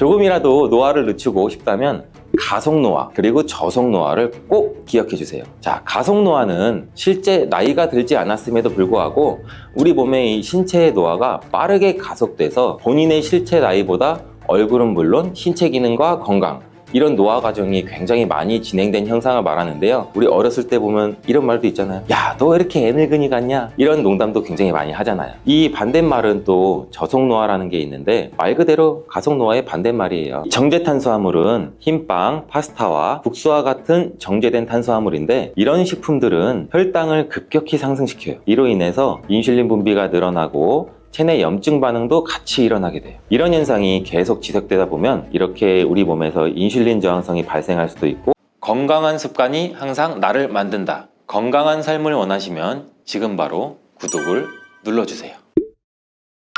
조금이라도 노화를 늦추고 싶다면 가속 노화 그리고 저속 노화를 꼭 기억해 주세요. 자, 가속 노화는 실제 나이가 들지 않았음에도 불구하고 우리 몸의 이 신체의 노화가 빠르게 가속돼서 본인의 실제 나이보다 얼굴은 물론 신체 기능과 건강, 이런 노화 과정이 굉장히 많이 진행된 현상을 말하는데요. 우리 어렸을 때 보면 이런 말도 있잖아요. 야, 너 왜 이렇게 애늙은이 같냐? 이런 농담도 굉장히 많이 하잖아요. 이 반대말은 또 저속노화라는 게 있는데 말 그대로 가속노화의 반대말이에요. 정제탄수화물은 흰빵, 파스타와 국수와 같은 정제된 탄수화물인데 이런 식품들은 혈당을 급격히 상승시켜요. 이로 인해서 인슐린 분비가 늘어나고 체내 염증 반응도 같이 일어나게 돼요. 이런 현상이 계속 지속되다 보면 이렇게 우리 몸에서 인슐린 저항성이 발생할 수도 있고, 건강한 습관이 항상 나를 만든다. 건강한 삶을 원하시면 지금 바로 구독을 눌러주세요.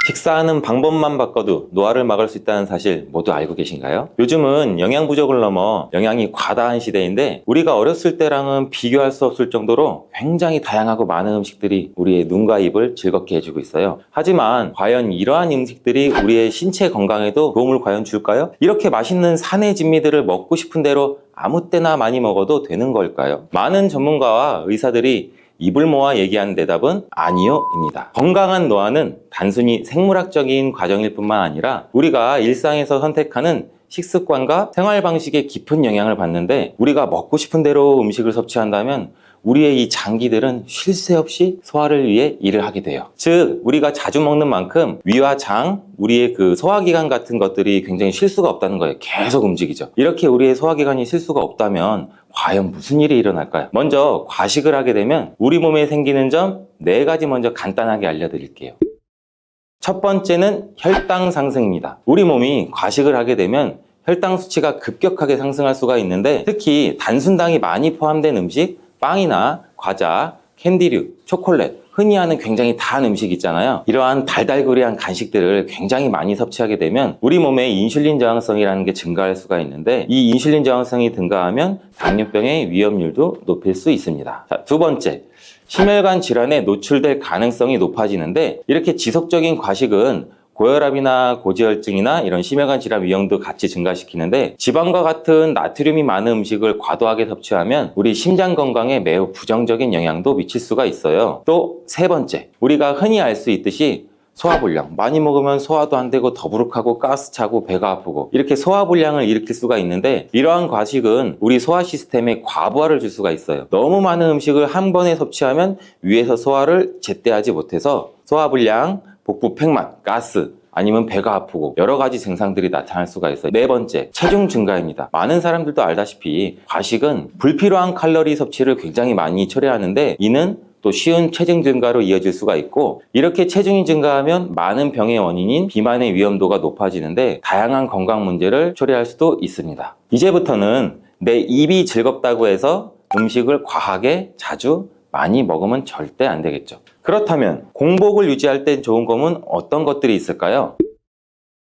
식사하는 방법만 바꿔도 노화를 막을 수 있다는 사실 모두 알고 계신가요? 요즘은 영양 부족을 넘어 영양이 과다한 시대인데 우리가 어렸을 때랑은 비교할 수 없을 정도로 굉장히 다양하고 많은 음식들이 우리의 눈과 입을 즐겁게 해주고 있어요. 하지만 과연 이러한 음식들이 우리의 신체 건강에도 도움을 과연 줄까요? 이렇게 맛있는 산의 진미들을 먹고 싶은 대로 아무 때나 많이 먹어도 되는 걸까요? 많은 전문가와 의사들이 입을 모아 얘기하는 대답은 아니요입니다. 건강한 노화는 단순히 생물학적인 과정일 뿐만 아니라 우리가 일상에서 선택하는 식습관과 생활 방식에 깊은 영향을 받는데, 우리가 먹고 싶은 대로 음식을 섭취한다면 우리의 이 장기들은 쉴 새 없이 소화를 위해 일을 하게 돼요. 즉, 우리가 자주 먹는 만큼 위와 장, 우리의 그 소화기관 같은 것들이 굉장히 쉴 수가 없다는 거예요. 계속 움직이죠. 이렇게 우리의 소화기관이 쉴 수가 없다면 과연 무슨 일이 일어날까요? 먼저 과식을 하게 되면 우리 몸에 생기는 점 4가지 먼저 간단하게 알려드릴게요. 첫 번째는 혈당 상승입니다. 우리 몸이 과식을 하게 되면 혈당 수치가 급격하게 상승할 수가 있는데, 특히 단순당이 많이 포함된 음식, 빵이나 과자, 캔디류, 초콜릿, 흔히 하는 굉장히 다한 음식 있잖아요. 이러한 달달구리한 간식들을 굉장히 많이 섭취하게 되면 우리 몸의 인슐린 저항성이라는 게 증가할 수가 있는데, 이 인슐린 저항성이 증가하면 당뇨병의 위험률도 높일 수 있습니다. 자, 두 번째, 심혈관 질환에 노출될 가능성이 높아지는데, 이렇게 지속적인 과식은 고혈압이나 고지혈증이나 이런 심혈관 질환 위험도 같이 증가시키는데, 지방과 같은 나트륨이 많은 음식을 과도하게 섭취하면 우리 심장 건강에 매우 부정적인 영향도 미칠 수가 있어요. 또 세 번째, 우리가 흔히 알 수 있듯이 소화불량, 많이 먹으면 소화도 안 되고 더부룩하고 가스 차고 배가 아프고 이렇게 소화불량을 일으킬 수가 있는데, 이러한 과식은 우리 소화 시스템에 과부하를 줄 수가 있어요. 너무 많은 음식을 한 번에 섭취하면 위에서 소화를 제때 하지 못해서 소화불량, 복부 팽만, 가스, 아니면 배가 아프고 여러 가지 증상들이 나타날 수가 있어요. 네 번째, 체중 증가입니다. 많은 사람들도 알다시피 과식은 불필요한 칼로리 섭취를 굉장히 많이 초래하는데, 이는 또 쉬운 체중 증가로 이어질 수가 있고, 이렇게 체중이 증가하면 많은 병의 원인인 비만의 위험도가 높아지는데 다양한 건강 문제를 초래할 수도 있습니다. 이제부터는 내 입이 즐겁다고 해서 음식을 과하게 자주 많이 먹으면 절대 안 되겠죠. 그렇다면 공복을 유지할 땐 좋은 검은 어떤 것들이 있을까요?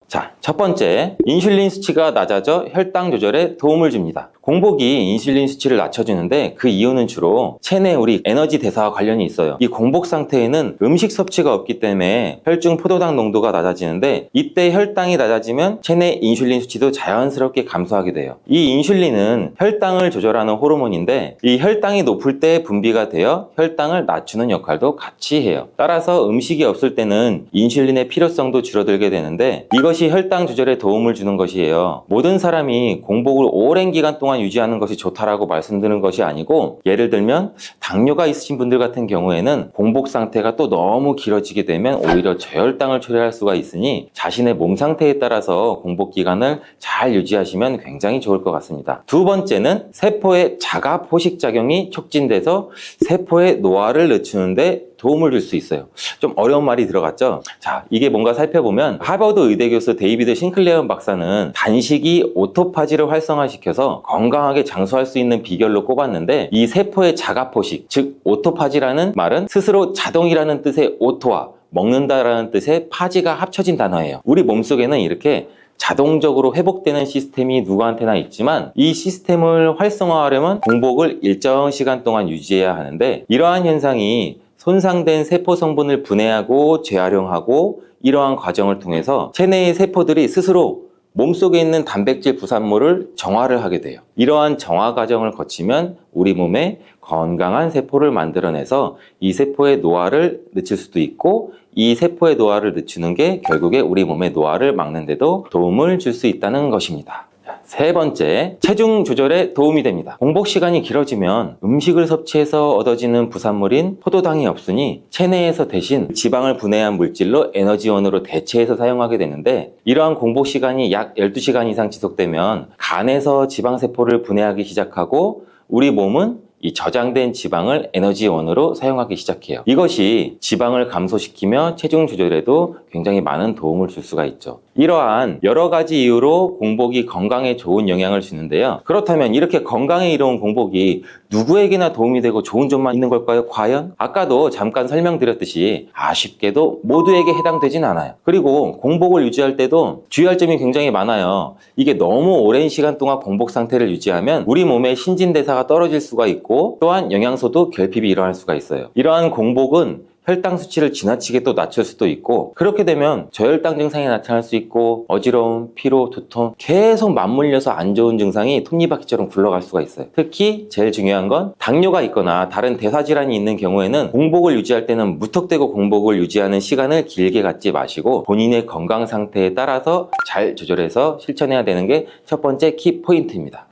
자, 첫 번째, 인슐린 수치가 낮아져 혈당 조절에 도움을 줍니다. 공복이 인슐린 수치를 낮춰주는데 그 이유는 주로 체내 우리 에너지 대사와 관련이 있어요. 이 공복 상태에는 음식 섭취가 없기 때문에 혈중 포도당 농도가 낮아지는데, 이때 혈당이 낮아지면 체내 인슐린 수치도 자연스럽게 감소하게 돼요. 이 인슐린은 혈당을 조절하는 호르몬인데, 이 혈당이 높을 때 분비가 되어 혈당을 낮추는 역할도 같이 해요. 따라서 음식이 없을 때는 인슐린의 필요성도 줄어들게 되는데, 이것이 혈당 조절에 도움을 주는 것이에요. 모든 사람이 공복을 오랜 기간 동안 유지하는 것이 좋다라고 말씀드리는 것이 아니고, 예를 들면 당뇨가 있으신 분들 같은 경우에는 공복 상태가 또 너무 길어지게 되면 오히려 저혈당을 초래할 수가 있으니 자신의 몸 상태에 따라서 공복 기간을 잘 유지하시면 굉장히 좋을 것 같습니다. 두 번째는 세포의 자가 포식 작용이 촉진돼서 세포의 노화를 늦추는데 도움을 줄 수 있어요. 좀 어려운 말이 들어갔죠? 자, 이게 뭔가 살펴보면 하버드 의대 교수 데이비드 싱클레어 박사는 단식이 오토파지를 활성화시켜서 건강하게 장수할 수 있는 비결로 꼽았는데, 이 세포의 자가포식, 즉 오토파지라는 말은 스스로 자동이라는 뜻의 오토와 먹는다라는 뜻의 파지가 합쳐진 단어예요. 우리 몸속에는 이렇게 자동적으로 회복되는 시스템이 누구한테나 있지만, 이 시스템을 활성화하려면 공복을 일정 시간 동안 유지해야 하는데, 이러한 현상이 손상된 세포 성분을 분해하고 재활용하고 이러한 과정을 통해서 체내의 세포들이 스스로 몸속에 있는 단백질 부산물을 정화를 하게 돼요. 이러한 정화 과정을 거치면 우리 몸에 건강한 세포를 만들어내서 이 세포의 노화를 늦출 수도 있고, 이 세포의 노화를 늦추는 게 결국에 우리 몸의 노화를 막는 데도 도움을 줄 수 있다는 것입니다. 세 번째, 체중 조절에 도움이 됩니다. 공복 시간이 길어지면 음식을 섭취해서 얻어지는 부산물인 포도당이 없으니 체내에서 대신 지방을 분해한 물질로 에너지원으로 대체해서 사용하게 되는데, 이러한 공복 시간이 약 12시간 이상 지속되면 간에서 지방세포를 분해하기 시작하고 우리 몸은 이 저장된 지방을 에너지원으로 사용하기 시작해요. 이것이 지방을 감소시키며 체중 조절에도 굉장히 많은 도움을 줄 수가 있죠. 이러한 여러 가지 이유로 공복이 건강에 좋은 영향을 주는데요. 그렇다면 이렇게 건강에 이로운 공복이 누구에게나 도움이 되고 좋은 점만 있는 걸까요? 과연? 아까도 잠깐 설명드렸듯이 아쉽게도 모두에게 해당되진 않아요. 그리고 공복을 유지할 때도 주의할 점이 굉장히 많아요. 이게 너무 오랜 시간 동안 공복 상태를 유지하면 우리 몸의 신진대사가 떨어질 수가 있고, 또한 영양소도 결핍이 일어날 수가 있어요. 이러한 공복은 혈당 수치를 지나치게 또 낮출 수도 있고, 그렇게 되면 저혈당 증상이 나타날 수 있고 어지러움, 피로, 두통, 계속 맞물려서 안 좋은 증상이 톱니바퀴처럼 굴러갈 수가 있어요. 특히 제일 중요한 건 당뇨가 있거나 다른 대사질환이 있는 경우에는 공복을 유지할 때는 무턱대고 공복을 유지하는 시간을 길게 갖지 마시고 본인의 건강 상태에 따라서 잘 조절해서 실천해야 되는 게 첫 번째 키 포인트입니다.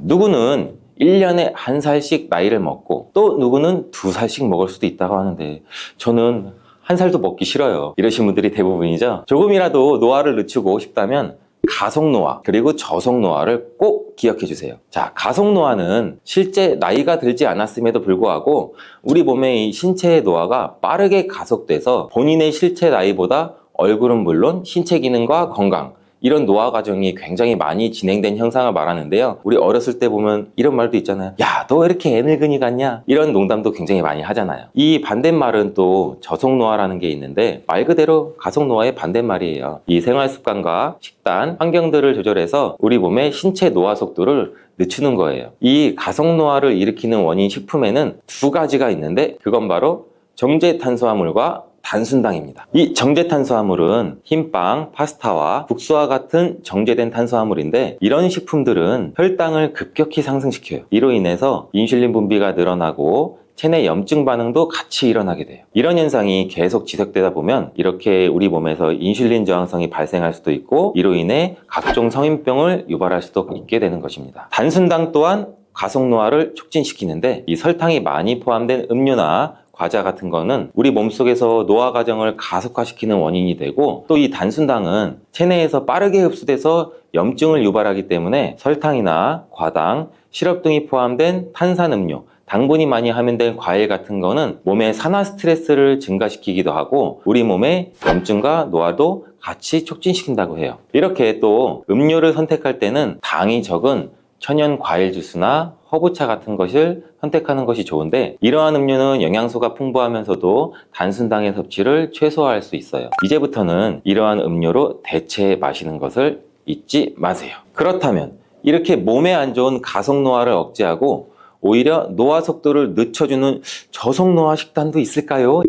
누구는 1년에 1살씩 나이를 먹고 또 누구는 2살씩 먹을 수도 있다고 하는데, 저는 1살도 먹기 싫어요. 이러신 분들이 대부분이죠. 조금이라도 노화를 늦추고 싶다면 가속노화 그리고 저속노화를 꼭 기억해 주세요. 자, 가속노화는 실제 나이가 들지 않았음에도 불구하고 우리 몸의 이 신체의 노화가 빠르게 가속돼서 본인의 실제 나이보다 얼굴은 물론 신체 기능과 건강, 이런 노화 과정이 굉장히 많이 진행된 현상을 말하는데요. 우리 어렸을 때 보면 이런 말도 있잖아요. 야, 너 왜 이렇게 애늙은이 같냐? 이런 농담도 굉장히 많이 하잖아요. 이 반대말은 또 저속노화라는 게 있는데, 말 그대로 가속노화의 반대말이에요. 이 생활 습관과 식단, 환경들을 조절해서 우리 몸의 신체 노화 속도를 늦추는 거예요. 이 가속노화를 일으키는 원인 식품에는 두 가지가 있는데, 그건 바로 정제탄수화물과 단순당입니다. 이 정제탄수화물은 흰빵, 파스타와 국수와 같은 정제된 탄수화물인데, 이런 식품들은 혈당을 급격히 상승시켜요. 이로 인해서 인슐린 분비가 늘어나고 체내 염증 반응도 같이 일어나게 돼요. 이런 현상이 계속 지속되다 보면 이렇게 우리 몸에서 인슐린 저항성이 발생할 수도 있고, 이로 인해 각종 성인병을 유발할 수도 있게 되는 것입니다. 단순당 또한 가속노화를 촉진시키는데, 이 설탕이 많이 포함된 음료나 과자 같은 거는 우리 몸속에서 노화 과정을 가속화시키는 원인이 되고, 또 이 단순당은 체내에서 빠르게 흡수돼서 염증을 유발하기 때문에 설탕이나 과당, 시럽 등이 포함된 탄산음료, 당분이 많이 함유된 과일 같은 거는 몸의 산화 스트레스를 증가시키기도 하고 우리 몸의 염증과 노화도 같이 촉진시킨다고 해요. 이렇게 또 음료를 선택할 때는 당이 적은 천연 과일 주스나 허브차 같은 것을 선택하는 것이 좋은데, 이러한 음료는 영양소가 풍부하면서도 단순당의 섭취를 최소화할 수 있어요. 이제부터는 이러한 음료로 대체해 마시는 것을 잊지 마세요. 그렇다면 이렇게 몸에 안 좋은 가속노화를 억제하고 오히려 노화 속도를 늦춰주는 저속노화 식단도 있을까요?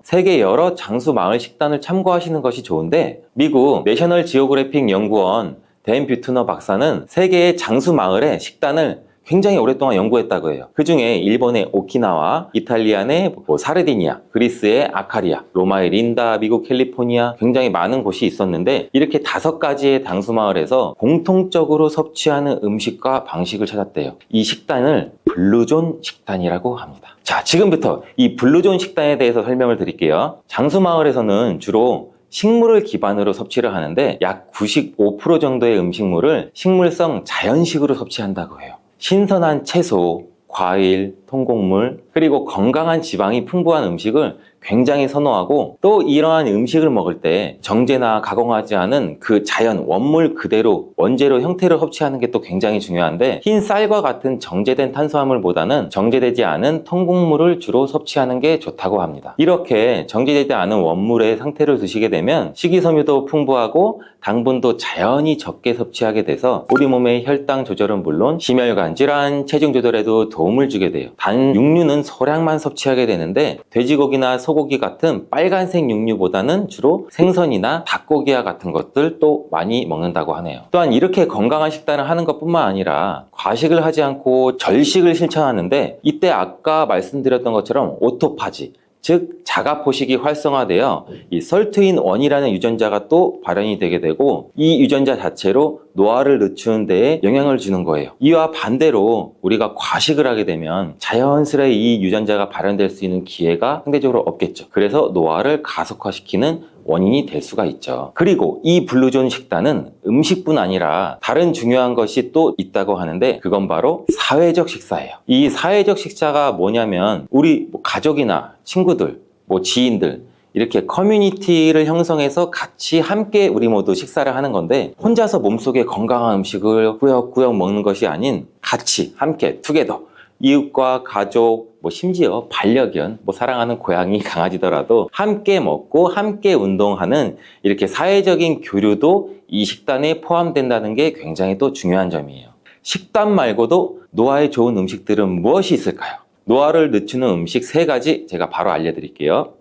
세계 여러 장수 마을 식단을 참고하시는 것이 좋은데, 미국 내셔널 지오그래픽 연구원 댄 뷰트너 박사는 세계의 장수 마을의 식단을 굉장히 오랫동안 연구했다고 해요. 그 중에 일본의 오키나와, 이탈리아의 사르디니아, 그리스의 아카리아, 로마의 린다, 미국 캘리포니아, 굉장히 많은 곳이 있었는데, 이렇게 5가지의 장수마을에서 공통적으로 섭취하는 음식과 방식을 찾았대요. 이 식단을 블루존 식단이라고 합니다. 자, 지금부터 이 블루존 식단에 대해서 설명을 드릴게요. 장수마을에서는 주로 식물을 기반으로 섭취를 하는데 약 95% 정도의 음식물을 식물성 자연식으로 섭취한다고 해요. 신선한 채소, 과일, 통곡물, 그리고 건강한 지방이 풍부한 음식을 굉장히 선호하고, 또 이러한 음식을 먹을 때 정제나 가공하지 않은 그 자연 원물 그대로 원재료 형태를 섭취하는 게 또 굉장히 중요한데, 흰 쌀과 같은 정제된 탄수화물보다는 정제되지 않은 통곡물을 주로 섭취하는 게 좋다고 합니다. 이렇게 정제되지 않은 원물의 상태를 드시게 되면 식이섬유도 풍부하고 당분도 자연히 적게 섭취하게 돼서 우리 몸의 혈당 조절은 물론 심혈관 질환, 체중 조절에도 도움을 주게 돼요. 단 육류는 소량만 섭취하게 되는데 돼지고기나 소고기 소고기 같은 빨간색 육류보다는 주로 생선이나 닭고기와 같은 것들 또 많이 먹는다고 하네요. 또한 이렇게 건강한 식단을 하는 것뿐만 아니라 과식을 하지 않고 절식을 실천하는데, 이때 아까 말씀드렸던 것처럼 오토파지, 즉 자가포식이 활성화되어 이 설트인1이라는 유전자가 또 발현이 되게 되고, 이 유전자 자체로 노화를 늦추는 데에 영향을 주는 거예요. 이와 반대로 우리가 과식을 하게 되면 자연스레 이 유전자가 발현될 수 있는 기회가 상대적으로 없겠죠. 그래서 노화를 가속화시키는 원인이 될 수가 있죠. 그리고 이 블루존 식단은 음식뿐 아니라 다른 중요한 것이 또 있다고 하는데, 그건 바로 사회적 식사예요. 이 사회적 식사가 뭐냐면, 우리 가족이나 친구들, 지인들, 이렇게 커뮤니티를 형성해서 같이 함께 우리 모두 식사를 하는 건데, 혼자서 몸속에 건강한 음식을 꾸역꾸역 먹는 것이 아닌 같이 함께 투게더, 이웃과 가족, 심지어 반려견, 사랑하는 고양이, 강아지더라도 함께 먹고 함께 운동하는 이렇게 사회적인 교류도 이 식단에 포함된다는 게 굉장히 또 중요한 점이에요. 식단 말고도 노화에 좋은 음식들은 무엇이 있을까요? 노화를 늦추는 음식 3가지 제가 바로 알려드릴게요.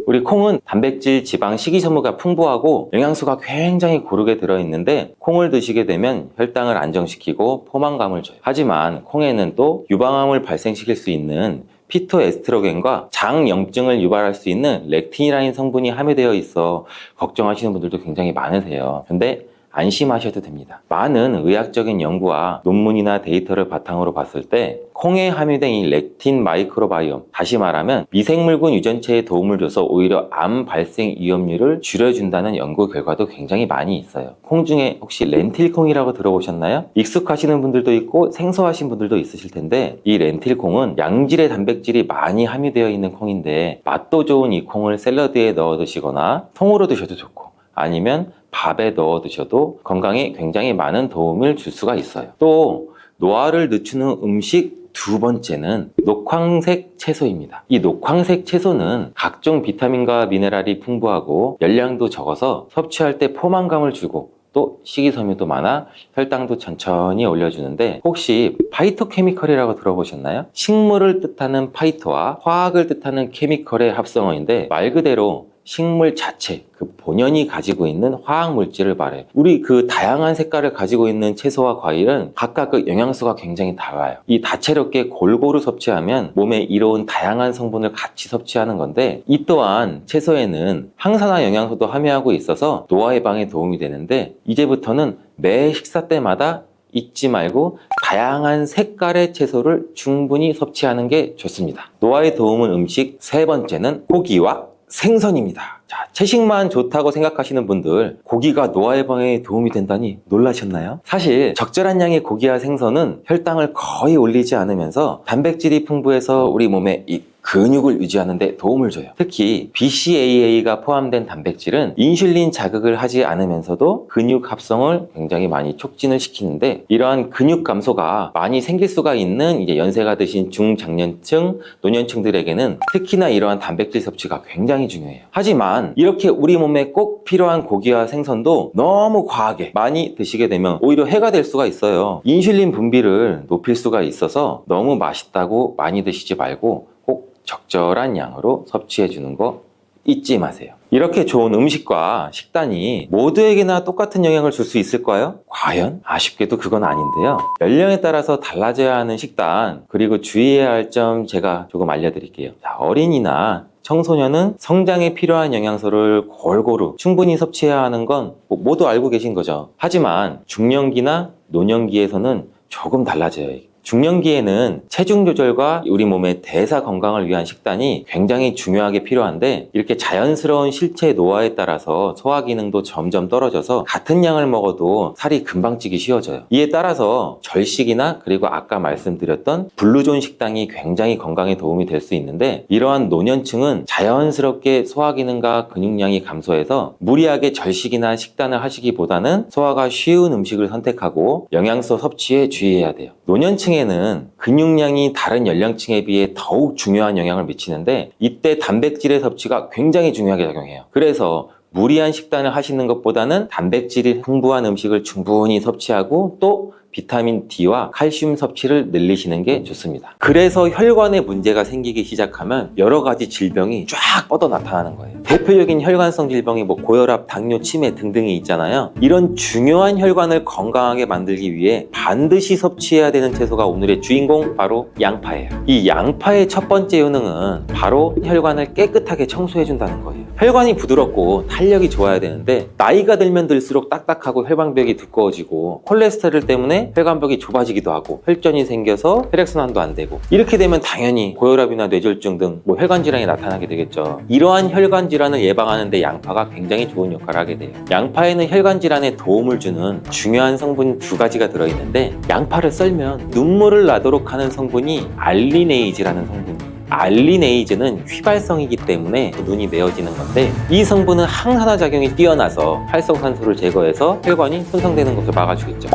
우리 콩은 단백질, 지방, 식이섬유가 풍부하고 영양소가 굉장히 고르게 들어있는데, 콩을 드시게 되면 혈당을 안정시키고 포만감을 줘요. 하지만 콩에는 또 유방암을 발생시킬 수 있는 피토에스트로겐과 장염증을 유발할 수 있는 렉틴이라는 성분이 함유되어 있어 걱정하시는 분들도 굉장히 많으세요. 근데 안심하셔도 됩니다. 많은 의학적인 연구와 논문이나 데이터를 바탕으로 봤을 때 콩에 함유된 이 렉틴 마이크로바이옴, 다시 말하면 미생물군 유전체에 도움을 줘서 오히려 암 발생 위험률을 줄여준다는 연구 결과도 굉장히 많이 있어요. 콩 중에 혹시 렌틸콩이라고 들어보셨나요? 익숙하시는 분들도 있고 생소하신 분들도 있으실 텐데, 이 렌틸콩은 양질의 단백질이 많이 함유되어 있는 콩인데, 맛도 좋은 이 콩을 샐러드에 넣어 드시거나 통으로 드셔도 좋고, 아니면 밥에 넣어 드셔도 건강에 굉장히 많은 도움을 줄 수가 있어요. 또 노화를 늦추는 음식 2번째는 녹황색 채소입니다. 이 녹황색 채소는 각종 비타민과 미네랄이 풍부하고 열량도 적어서 섭취할 때 포만감을 주고, 또 식이섬유도 많아 혈당도 천천히 올려주는데, 혹시 파이토케미컬이라고 들어보셨나요? 식물을 뜻하는 파이토와 화학을 뜻하는 케미컬의 합성어인데, 말 그대로 식물 자체, 그 본연이 가지고 있는 화학 물질을 말해. 우리 그 다양한 색깔을 가지고 있는 채소와 과일은 각각 그 영양소가 굉장히 달라요. 이 다채롭게 골고루 섭취하면 몸에 이로운 다양한 성분을 같이 섭취하는 건데, 이 또한 채소에는 항산화 영양소도 함유하고 있어서 노화 예방에 도움이 되는데, 이제부터는 매 식사 때마다 잊지 말고 다양한 색깔의 채소를 충분히 섭취하는 게 좋습니다. 노화에 도움은 음식 3번째는 고기와 생선입니다. 자, 채식만 좋다고 생각하시는 분들, 고기가 노화 예방에 도움이 된다니 놀라셨나요? 사실 적절한 양의 고기와 생선은 혈당을 거의 올리지 않으면서 단백질이 풍부해서 우리 몸에 이 근육을 유지하는 데 도움을 줘요. 특히 BCAA가 포함된 단백질은 인슐린 자극을 하지 않으면서도 근육 합성을 굉장히 많이 촉진을 시키는데, 이러한 근육 감소가 많이 생길 수가 있는 이제 연세가 드신 중장년층, 노년층들에게는 특히나 이러한 단백질 섭취가 굉장히 중요해요. 하지만 이렇게 우리 몸에 꼭 필요한 고기와 생선도 너무 과하게 많이 드시게 되면 오히려 해가 될 수가 있어요. 인슐린 분비를 높일 수가 있어서 너무 맛있다고 많이 드시지 말고 꼭 적절한 양으로 섭취해 주는 거 잊지 마세요. 이렇게 좋은 음식과 식단이 모두에게나 똑같은 영향을 줄 수 있을까요? 과연? 아쉽게도 그건 아닌데요. 연령에 따라서 달라져야 하는 식단, 그리고 주의해야 할 점 제가 조금 알려드릴게요. 자, 어린이나 청소년은 성장에 필요한 영양소를 골고루 충분히 섭취해야 하는 건 모두 알고 계신 거죠. 하지만 중년기나 노년기에서는 조금 달라져요. 중년기에는 체중 조절과 우리 몸의 대사 건강을 위한 식단이 굉장히 중요하게 필요한데, 이렇게 자연스러운 실체 노화에 따라서 소화 기능도 점점 떨어져서 같은 양을 먹어도 살이 금방 찌기 쉬워져요. 이에 따라서 절식이나, 그리고 아까 말씀드렸던 블루존 식단이 굉장히 건강에 도움이 될 수 있는데, 이러한 노년층은 자연스럽게 소화 기능과 근육량이 감소해서 무리하게 절식이나 식단을 하시기보다는 소화가 쉬운 음식을 선택하고 영양소 섭취에 주의해야 돼요. 노년층에는 근육량이 다른 연령층에 비해 더욱 중요한 영향을 미치는데, 이때 단백질의 섭취가 굉장히 중요하게 작용해요. 그래서 무리한 식단을 하시는 것보다는 단백질이 풍부한 음식을 충분히 섭취하고 또 비타민 D와 칼슘 섭취를 늘리시는 게 좋습니다. 그래서 혈관에 문제가 생기기 시작하면 여러 가지 질병이 쫙 뻗어 나타나는 거예요. 대표적인 혈관성 질병이 고혈압, 당뇨, 치매 등등이 있잖아요. 이런 중요한 혈관을 건강하게 만들기 위해 반드시 섭취해야 되는 채소가 오늘의 주인공, 바로 양파예요. 이 양파의 첫 번째 효능은 바로 혈관을 깨끗하게 청소해 준다는 거예요. 혈관이 부드럽고 탄력이 좋아야 되는데 나이가 들면 들수록 딱딱하고 혈관벽이 두꺼워지고 콜레스테롤 때문에 혈관벽이 좁아지기도 하고 혈전이 생겨서 혈액순환도 안 되고, 이렇게 되면 당연히 고혈압이나 뇌졸중 등 혈관 질환이 나타나게 되겠죠. 이러한 혈관 질환을 예방하는 데 양파가 굉장히 좋은 역할을 하게 돼요. 양파에는 혈관 질환에 도움을 주는 중요한 성분 2가지가 들어있는데, 양파를 썰면 눈물을 나도록 하는 성분이 알리네이즈라는 성분이에요. 알리네이즈는 휘발성이기 때문에 눈이 메어지는 건데, 이 성분은 항산화 작용이 뛰어나서 활성산소를 제거해서 혈관이 손상되는 것을 막아주겠죠.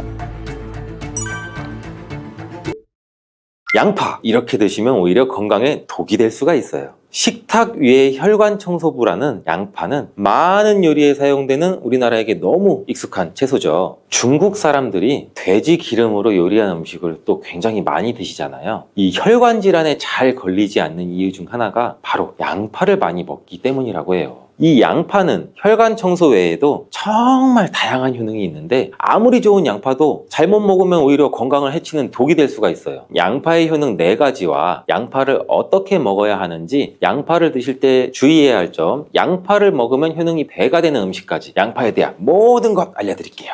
양파 이렇게 드시면 오히려 건강에 독이 될 수가 있어요. 식탁 위의 혈관 청소부라는 양파는 많은 요리에 사용되는 우리나라에게 너무 익숙한 채소죠. 중국 사람들이 돼지 기름으로 요리한 음식을 또 굉장히 많이 드시잖아요. 이 혈관 질환에 잘 걸리지 않는 이유 중 하나가 바로 양파를 많이 먹기 때문이라고 해요. 이 양파는 혈관 청소 외에도 정말 다양한 효능이 있는데, 아무리 좋은 양파도 잘못 먹으면 오히려 건강을 해치는 독이 될 수가 있어요. 양파의 효능 4가지와 양파를 어떻게 먹어야 하는지, 양파를 드실 때 주의해야 할 점, 양파를 먹으면 효능이 배가 되는 음식까지 양파에 대한 모든 것 알려드릴게요.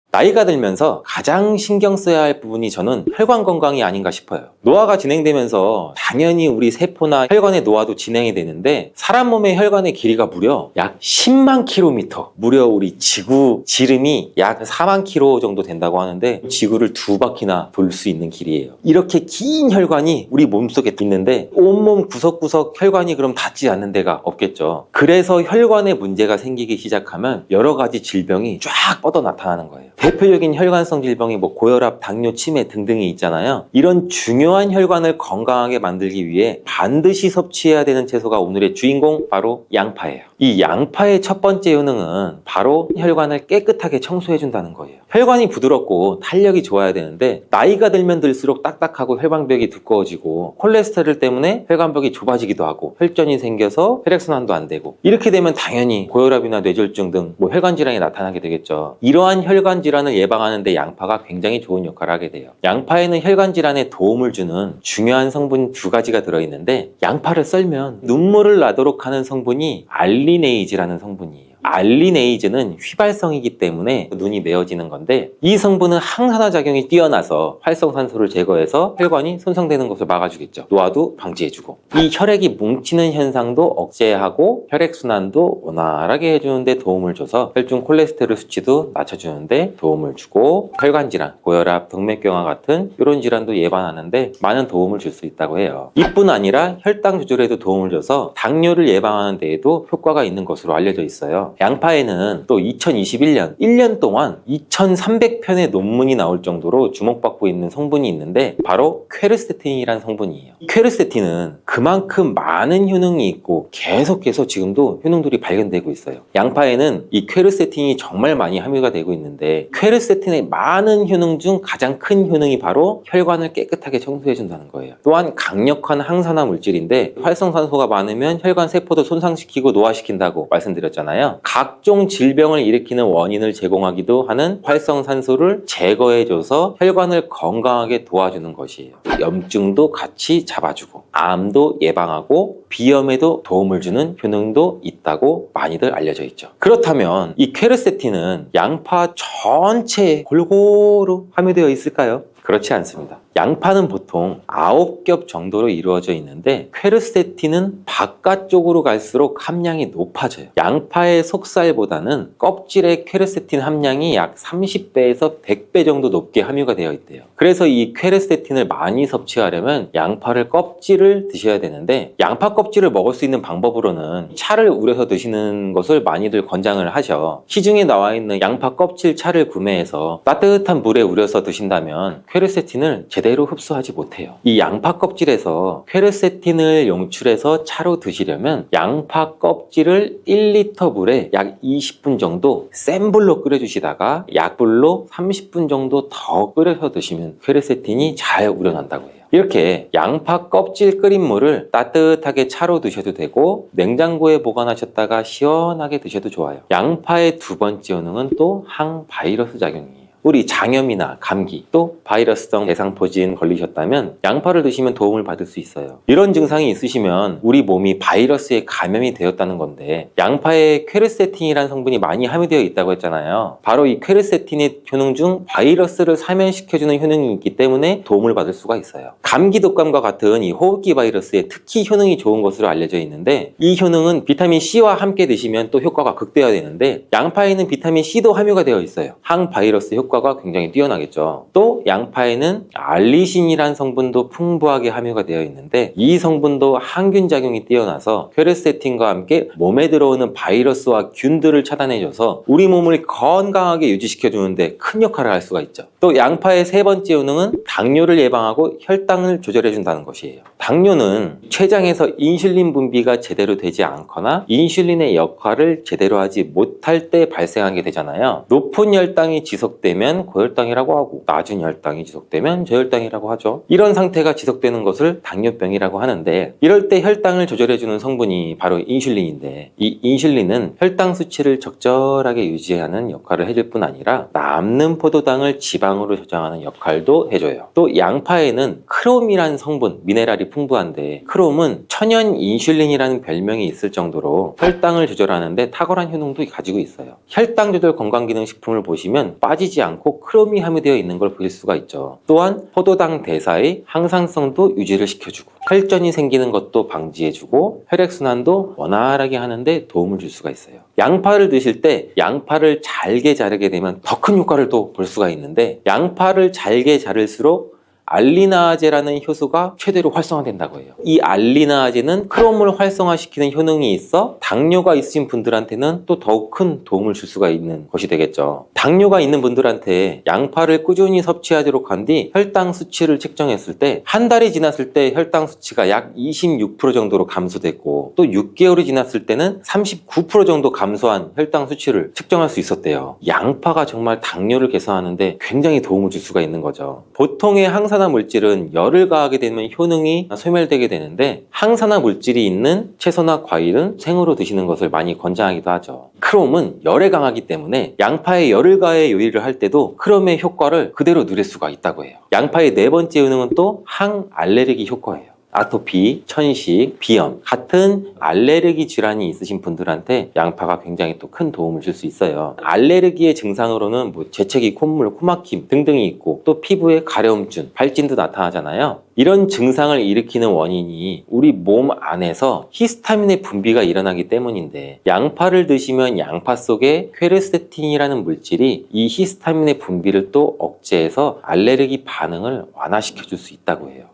나이가 들면서 가장 신경 써야 할 부분이 저는 혈관 건강이 아닌가 싶어요. 노화가 진행되면서 당연히 우리 세포나 혈관의 노화도 진행이 되는데, 사람 몸의 혈관의 길이가 무려 약 10만 킬로미터, 무려 우리 지구 지름이 약 4만 킬로 정도 된다고 하는데, 지구를 2바퀴나 돌 수 있는 길이에요. 이렇게 긴 혈관이 우리 몸속에 있는데 온몸 구석구석 혈관이 그럼 닿지 않는 데가 없겠죠. 그래서 혈관에 문제가 생기기 시작하면 여러 가지 질병이 쫙 뻗어 나타나는 거예요. 대표적인 혈관성 질병이 고혈압, 당뇨, 치매 등등이 있잖아요. 이런 중요한 혈관을 건강하게 만들기 위해 반드시 섭취해야 되는 채소가 오늘의 주인공, 바로 양파예요. 이 양파의 첫 번째 효능은 바로 혈관을 깨끗하게 청소해 준다는 거예요. 혈관이 부드럽고 탄력이 좋아야 되는데 나이가 들면 들수록 딱딱하고 혈관벽이 두꺼워지고 콜레스테롤 때문에 혈관벽이 좁아지기도 하고 혈전이 생겨서 혈액순환도 안 되고, 이렇게 되면 당연히 고혈압이나 뇌졸중 등 혈관 질환이 나타나게 되겠죠. 이러한 혈관 질환을 예방하는 데 양파가 굉장히 좋은 역할을 하게 돼요. 양파에는 혈관 질환에 도움을 주는 중요한 성분 2가지가 들어있는데, 양파를 썰면 눈물을 나도록 하는 성분이 알리네이즈라는 성분이에요. 알리네이즈는 휘발성이기 때문에 눈이 메어지는 건데, 이 성분은 항산화 작용이 뛰어나서 활성산소를 제거해서 혈관이 손상되는 것을 막아주겠죠. 노화도 방지해주고, 이 혈액이 뭉치는 현상도 억제하고 혈액순환도 원활하게 해주는데 도움을 줘서 혈중 콜레스테롤 수치도 낮춰주는데 도움을 주고, 혈관질환, 고혈압, 동맥경화 같은 이런 질환도 예방하는데 많은 도움을 줄 수 있다고 해요. 이뿐 아니라 혈당 조절에도 도움을 줘서 당뇨를 예방하는 데에도 효과가 있는 것으로 알려져 있어요. 양파에는 또 2021년 1년 동안 2300편의 논문이 나올 정도로 주목받고 있는 성분이 있는데, 바로 퀘르세틴이라는 성분이에요. 퀘르세틴은 그만큼 많은 효능이 있고 계속해서 지금도 효능들이 발견되고 있어요. 양파에는 이 퀘르세틴이 정말 많이 함유가 되고 있는데, 퀘르세틴의 많은 효능 중 가장 큰 효능이 바로 혈관을 깨끗하게 청소해 준다는 거예요. 또한 강력한 항산화 물질인데, 활성산소가 많으면 혈관 세포도 손상시키고 노화시킨다고 말씀드렸잖아요. 각종 질병을 일으키는 원인을 제공하기도 하는 활성산소를 제거해줘서 혈관을 건강하게 도와주는 것이에요. 염증도 같이 잡아주고 암도 예방하고 비염에도 도움을 주는 효능도 있다고 많이들 알려져 있죠. 그렇다면 이 퀘르세틴은 양파 전체에 골고루 함유되어 있을까요? 그렇지 않습니다. 양파는 보통 9겹 정도로 이루어져 있는데, 퀘르세틴은 바깥쪽으로 갈수록 함량이 높아져요. 양파의 속살보다는 껍질의 퀘르세틴 함량이 약 30배에서 100배 정도 높게 함유가 되어 있대요. 그래서 이 퀘르세틴을 많이 섭취하려면 양파를 껍질을 드셔야 되는데, 양파 껍질을 먹을 수 있는 방법으로는 차를 우려서 드시는 것을 많이들 권장을 하셔. 시중에 나와 있는 양파 껍질 차를 구매해서 따뜻한 물에 우려서 드신다면 퀘르세틴을 제대로 제대로 흡수하지 못해요. 이 양파 껍질에서 퀘르세틴을 용출해서 차로 드시려면 양파 껍질을 1리터 물에 약 20분 정도 센 불로 끓여주시다가 약불로 30분 정도 더 끓여서 드시면 퀘르세틴이 잘 우려난다고 해요. 이렇게 양파 껍질 끓인 물을 따뜻하게 차로 드셔도 되고 냉장고에 보관하셨다가 시원하게 드셔도 좋아요. 양파의 두 번째 효능은 또 항바이러스 작용이에요. 우리 장염이나 감기 또 바이러스성 대상포진 걸리셨다면 양파를 드시면 도움을 받을 수 있어요. 이런 증상이 있으시면 우리 몸이 바이러스에 감염이 되었다는 건데 양파에 퀘르세틴이라는 성분이 많이 함유되어 있다고 했잖아요. 바로 이 퀘르세틴의 효능 중 바이러스를 사면시켜주는 효능이 있기 때문에 도움을 받을 수가 있어요. 감기 독감과 같은 이 호흡기 바이러스에 특히 효능이 좋은 것으로 알려져 있는데 이 효능은 비타민 C와 함께 드시면 또 효과가 극대화되는데 양파에는 비타민 C도 함유가 되어 있어요. 항바이러스 효과가 굉장히 뛰어나겠죠. 또 양파에는 알리신이라는 성분도 풍부하게 함유가 되어 있는데 이 성분도 항균 작용이 뛰어나서 퀘르세틴과 함께 몸에 들어오는 바이러스와 균들을 차단해줘서 우리 몸을 건강하게 유지시켜주는데 큰 역할을 할 수가 있죠. 또 양파의 세 번째 효능은 당뇨를 예방하고 혈당을 조절해준다는 것이에요. 당뇨는 췌장에서 인슐린 분비가 제대로 되지 않거나 인슐린의 역할을 제대로 하지 못할 때 발생하게 되잖아요. 높은 혈당이 지속되면 고혈당이라고 하고 낮은 혈당이 지속되면 저혈당이라고 하죠. 이런 상태가 지속되는 것을 당뇨병이라고 하는데 이럴 때 혈당을 조절해주는 성분이 바로 인슐린인데 이 인슐린은 혈당 수치를 적절하게 유지하는 역할을 해줄 뿐 아니라 남는 포도당을 지방으로 저장하는 역할도 해줘요. 또 양파에는 크롬이라는 성분, 미네랄이 풍부한데 크롬은 천연 인슐린이라는 별명이 있을 정도로 혈당을 조절하는데 탁월한 효능도 가지고 있어요. 혈당 조절 건강기능식품을 보시면 빠지지 않고 크롬이 함유되어 있는 걸 보실 수가 있죠. 또한 포도당 대사의 항상성도 유지를 시켜주고 혈전이 생기는 것도 방지해주고 혈액순환도 원활하게 하는데 도움을 줄 수가 있어요. 양파를 드실 때 양파를 잘게 자르게 되면 더 큰 효과를 또 볼 수가 있는데 양파를 잘게 자를수록 알리나아제라는 효소가 최대로 활성화된다고 해요. 이 알리나아제는 크롬을 활성화시키는 효능이 있어 당뇨가 있으신 분들한테는 또 더욱 큰 도움을 줄 수가 있는 것이 되겠죠. 당뇨가 있는 분들한테 양파를 꾸준히 섭취하도록 한 뒤 혈당 수치를 측정했을 때 한 달이 지났을 때 혈당 수치가 약 26% 정도로 감소됐고 또 6개월이 지났을 때는 39% 정도 감소한 혈당 수치를 측정할 수 있었대요. 양파가 정말 당뇨를 개선하는데 굉장히 도움을 줄 수가 있는 거죠. 보통의 항산화 물질은 열을 가하게 되면 효능이 소멸되게 되는데 항산화 물질이 있는 채소나 과일은 생으로 드시는 것을 많이 권장하기도 하죠. 크롬은 열에 강하기 때문에 양파에 열을 가해 요리를 할 때도 크롬의 효과를 그대로 누릴 수가 있다고 해요. 양파의 네 번째 효능은 또 항알레르기 효과예요. 아토피, 천식, 비염 같은 알레르기 질환이 있으신 분들한테 양파가 굉장히 또 큰 도움을 줄 수 있어요. 알레르기의 증상으로는 재채기, 콧물, 코막힘 등등이 있고 또 피부에 가려움증, 발진도 나타나잖아요. 이런 증상을 일으키는 원인이 우리 몸 안에서 히스타민의 분비가 일어나기 때문인데 양파를 드시면 양파 속에 퀘르세틴이라는 물질이 이 히스타민의 분비를 또 억제해서 알레르기 반응을 완화시켜 줄 수 있다고 해요.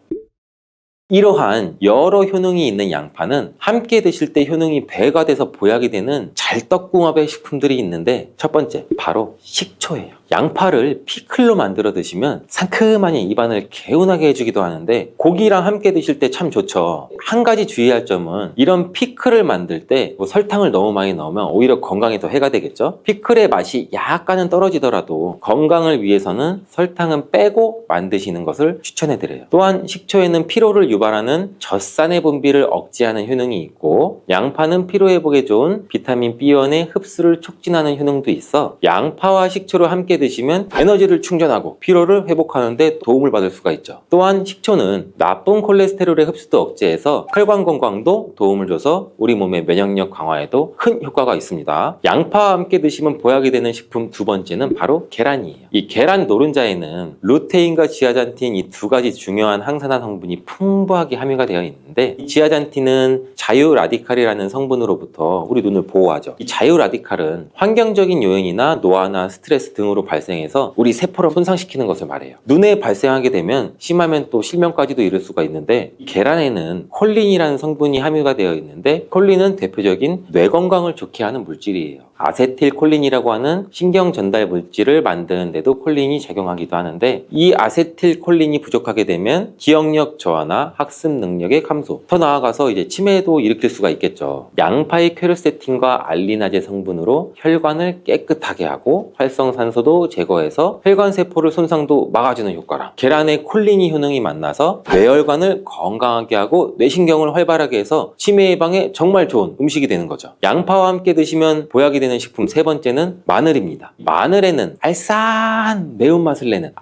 이러한 여러 효능이 있는 양파는 함께 드실 때 효능이 배가 돼서 보약이 되는 잘떡궁합의 식품들이 있는데 첫 번째, 바로 식초예요. 양파를 피클로 만들어 드시면 상큼하니 입안을 개운하게 해주기도 하는데 고기랑 함께 드실 때 참 좋죠. 한 가지 주의할 점은 이런 피클을 만들 때 설탕을 너무 많이 넣으면 오히려 건강에 더 해가 되겠죠. 피클의 맛이 약간은 떨어지더라도 건강을 위해서는 설탕은 빼고 만드시는 것을 추천해 드려요. 또한 식초에는 피로를 유발하는 젖산의 분비를 억제하는 효능이 있고 양파는 피로 회복에 좋은 비타민 B1의 흡수를 촉진하는 효능도 있어 양파와 식초를 함께 드시면 에너지를 충전하고 피로를 회복하는 데 도움을 받을 수가 있죠. 또한 식초는 나쁜 콜레스테롤의 흡수도 억제해서 혈관 건강도 도움을 줘서 우리 몸의 면역력 강화에도 큰 효과가 있습니다. 양파와 함께 드시면 보약이 되는 식품 두 번째는 바로 계란이에요. 이 계란 노른자에는 루테인과 지아잔틴 이 두 가지 중요한 항산화 성분이 풍부합니다. 풍부하게 함유가 되어 있는데, 이 지아잔틴은 자유라디칼이라는 성분으로부터 우리 눈을 보호하죠. 이 자유라디칼은 환경적인 요인이나 노화나 스트레스 등으로 발생해서 우리 세포를 손상시키는 것을 말해요. 눈에 발생하게 되면 심하면 또 실명까지도 이를 수가 있는데, 계란에는 콜린이라는 성분이 함유가 되어 있는데, 콜린은 대표적인 뇌 건강을 좋게 하는 물질이에요. 아세틸콜린이라고 하는 신경 전달 물질을 만드는데도 콜린이 작용하기도 하는데, 이 아세틸콜린이 부족하게 되면 기억력 저하나 학습 능력의 감소, 더 나아가서 이제 치매도 일으킬 수가 있겠죠. 양파의 퀘르세틴과 알리나제 성분으로 혈관을 깨끗하게 하고 활성산소도 제거해서 혈관 세포를 손상도 막아주는 효과랑, 계란의 콜린이 효능이 만나서 뇌혈관을 건강하게 하고 뇌신경을 활발하게 해서 치매 예방에 정말 좋은 음식이 되는 거죠. 양파와 함께 드시면 보약이 되는 식품 세 번째는 마늘입니다. 마늘에는 알싸한 매운맛을 내는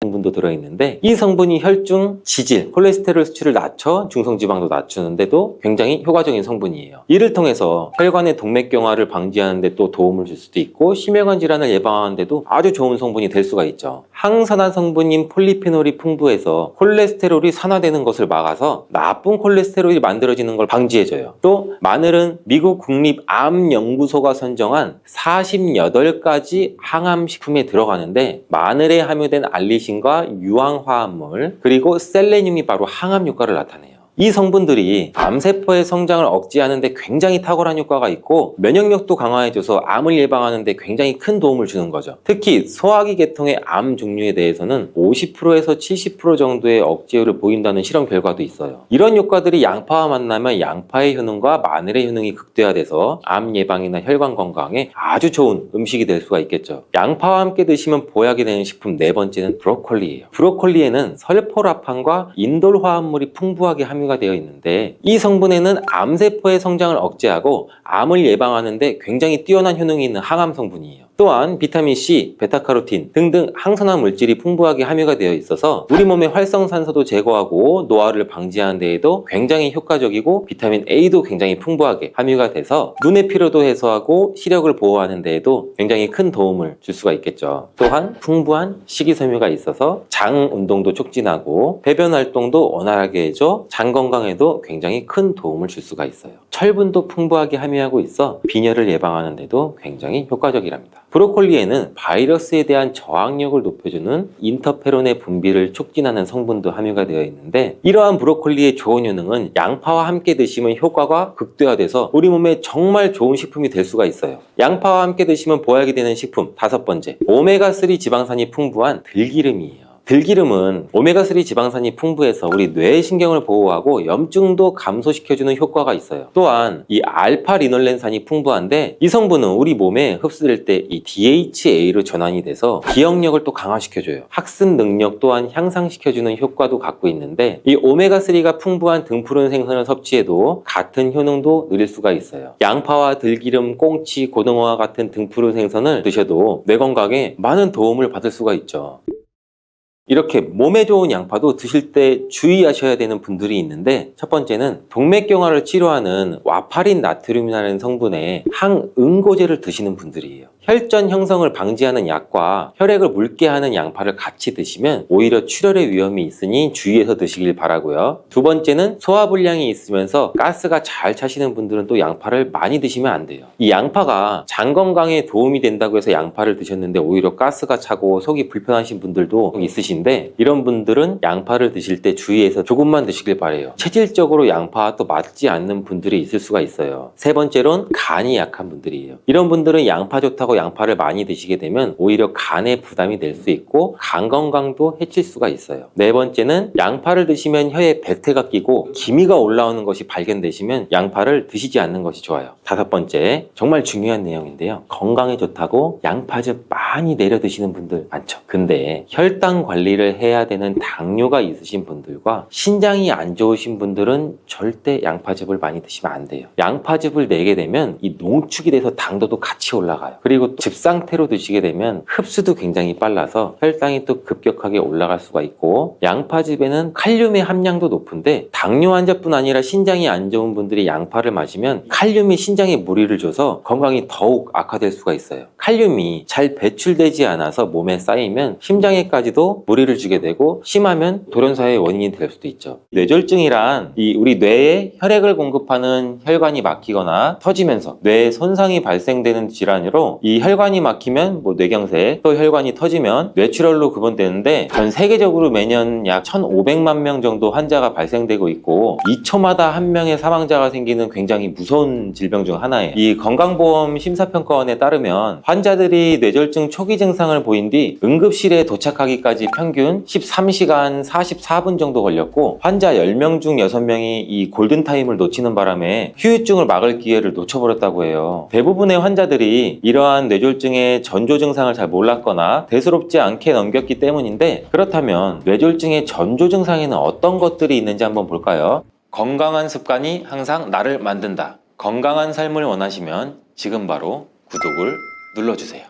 성분도 들어있는데, 이 성분이 혈중 지질, 콜레스테롤 수치를 낮춰 중성지방도 낮추는데도 굉장히 효과적인 성분이에요. 이를 통해서 혈관의 동맥경화를 방지하는 데 또 도움을 줄 수도 있고, 심혈관 질환을 예방하는 데도 아주 좋은 성분이 될 수가 있죠. 항산화 성분인 폴리페놀이 풍부해서 콜레스테롤이 산화되는 것을 막아서 나쁜 콜레스테롤이 만들어지는 걸 방지해줘요. 또 마늘은 미국 국립암연구소가 선정한 48가지 항암식품에 들어가는데, 마늘에 함유된 알리신 과 유황화합물, 그리고 셀레늄이 바로 항암 효과를 나타내요. 이 성분들이 암세포의 성장을 억제하는 데 굉장히 탁월한 효과가 있고, 면역력도 강화해줘서 암을 예방하는 데 굉장히 큰 도움을 주는 거죠. 특히 소화기 계통의 암 종류에 대해서는 50%에서 70% 정도의 억제율을 보인다는 실험 결과도 있어요. 이런 효과들이 양파와 만나면 양파의 효능과 마늘의 효능이 극대화돼서 암 예방이나 혈관 건강에 아주 좋은 음식이 될 수가 있겠죠. 양파와 함께 드시면 보약이 되는 식품 네 번째는 브로콜리예요. 브로콜리에는 설포라판과 인돌 화합물이 풍부하게 함유가 되어 있는데, 이 성분에는 암세포의 성장을 억제하고 암을 예방하는 데 굉장히 뛰어난 효능이 있는 항암 성분이에요. 또한 비타민C, 베타카로틴 등등 항산화 물질이 풍부하게 함유가 되어 있어서 우리 몸의 활성산소도 제거하고 노화를 방지하는 데에도 굉장히 효과적이고, 비타민 A도 굉장히 풍부하게 함유가 돼서 눈의 피로도 해소하고 시력을 보호하는 데에도 굉장히 큰 도움을 줄 수가 있겠죠. 또한 풍부한 식이섬유가 있어서 장 운동도 촉진하고 배변 활동도 원활하게 해줘 장 건강에도 굉장히 큰 도움을 줄 수가 있어요. 철분도 풍부하게 함유하고 있어 빈혈을 예방하는 데도 굉장히 효과적이랍니다. 브로콜리에는 바이러스에 대한 저항력을 높여주는 인터페론의 분비를 촉진하는 성분도 함유가 되어 있는데, 이러한 브로콜리의 좋은 효능은 양파와 함께 드시면 효과가 극대화돼서 우리 몸에 정말 좋은 식품이 될 수가 있어요. 양파와 함께 드시면 보약이 되는 식품 다섯 번째, 오메가3 지방산이 풍부한 들기름이에요. 들기름은 오메가3 지방산이 풍부해서 우리 뇌의 신경을 보호하고 염증도 감소시켜주는 효과가 있어요. 또한 이 알파리놀렌산이 풍부한데, 이 성분은 우리 몸에 흡수될 때 이 DHA로 전환이 돼서 기억력을 또 강화시켜줘요. 학습 능력 또한 향상시켜주는 효과도 갖고 있는데, 이 오메가3가 풍부한 등푸른 생선을 섭취해도 같은 효능도 누릴 수가 있어요. 양파와 들기름, 꽁치, 고등어와 같은 등푸른 생선을 드셔도 뇌 건강에 많은 도움을 받을 수가 있죠. 이렇게 몸에 좋은 양파도 드실 때 주의하셔야 되는 분들이 있는데, 첫 번째는 동맥경화를 치료하는 와파린 나트륨이라는 성분의 항응고제를 드시는 분들이에요. 혈전 형성을 방지하는 약과 혈액을 묽게 하는 양파를 같이 드시면 오히려 출혈의 위험이 있으니 주의해서 드시길 바라고요. 두 번째는 소화불량이 있으면서 가스가 잘 차시는 분들은 또 양파를 많이 드시면 안 돼요. 이 양파가 장 건강에 도움이 된다고 해서 양파를 드셨는데 오히려 가스가 차고 속이 불편하신 분들도 있으신데, 이런 분들은 양파를 드실 때 주의해서 조금만 드시길 바래요. 체질적으로 양파와 또 맞지 않는 분들이 있을 수가 있어요. 세 번째로는 간이 약한 분들이에요. 이런 분들은 양파 좋다고 양파를 많이 드시게 되면 오히려 간에 부담이 될 수 있고 간 건강도 해칠 수가 있어요. 네 번째는 양파를 드시면 혀에 백태가 끼고 기미가 올라오는 것이 발견되시면 양파를 드시지 않는 것이 좋아요. 다섯 번째, 정말 중요한 내용인데요. 건강에 좋다고 양파즙 많이 내려 드시는 분들 많죠. 근데 혈당 관리를 해야 되는 당뇨가 있으신 분들과 신장이 안 좋으신 분들은 절대 양파즙을 많이 드시면 안 돼요. 양파즙을 내게 되면 이 농축이 돼서 당도도 같이 올라가요. 그리고 그리고 즙 상태로 드시게 되면 흡수도 굉장히 빨라서 혈당이 또 급격하게 올라갈 수가 있고, 양파즙에는 칼륨의 함량도 높은데 당뇨 환자뿐 아니라 신장이 안 좋은 분들이 양파를 마시면 칼륨이 신장에 무리를 줘서 건강이 더욱 악화될 수가 있어요. 칼륨이 잘 배출되지 않아서 몸에 쌓이면 심장에까지도 무리를 주게 되고 심하면 돌연사의 원인이 될 수도 있죠. 뇌졸중이란 우리 뇌에 혈액을 공급하는 혈관이 막히거나 터지면서 뇌에 손상이 발생되는 질환으로, 이 혈관이 막히면 뇌경색, 또 혈관이 터지면 뇌출혈로 구분되는데 전 세계적으로 매년 약 1,500만 명 정도 환자가 발생되고 있고 2초마다 한 명의 사망자가 생기는 굉장히 무서운 질병 중 하나예요. 이 건강보험 심사평가원에 따르면 환자들이 뇌졸중 초기 증상을 보인 뒤 응급실에 도착하기까지 평균 13시간 44분 정도 걸렸고, 환자 10명 중 6명이 이 골든타임을 놓치는 바람에 후유증을 막을 기회를 놓쳐버렸다고 해요. 대부분의 환자들이 이러한 뇌졸중의 전조 증상을 잘 몰랐거나 대수롭지 않게 넘겼기 때문인데, 그렇다면 뇌졸중의 전조 증상에는 어떤 것들이 있는지 한번 볼까요? 건강한 습관이 항상 나를 만든다. 건강한 삶을 원하시면 지금 바로 구독을 눌러주세요.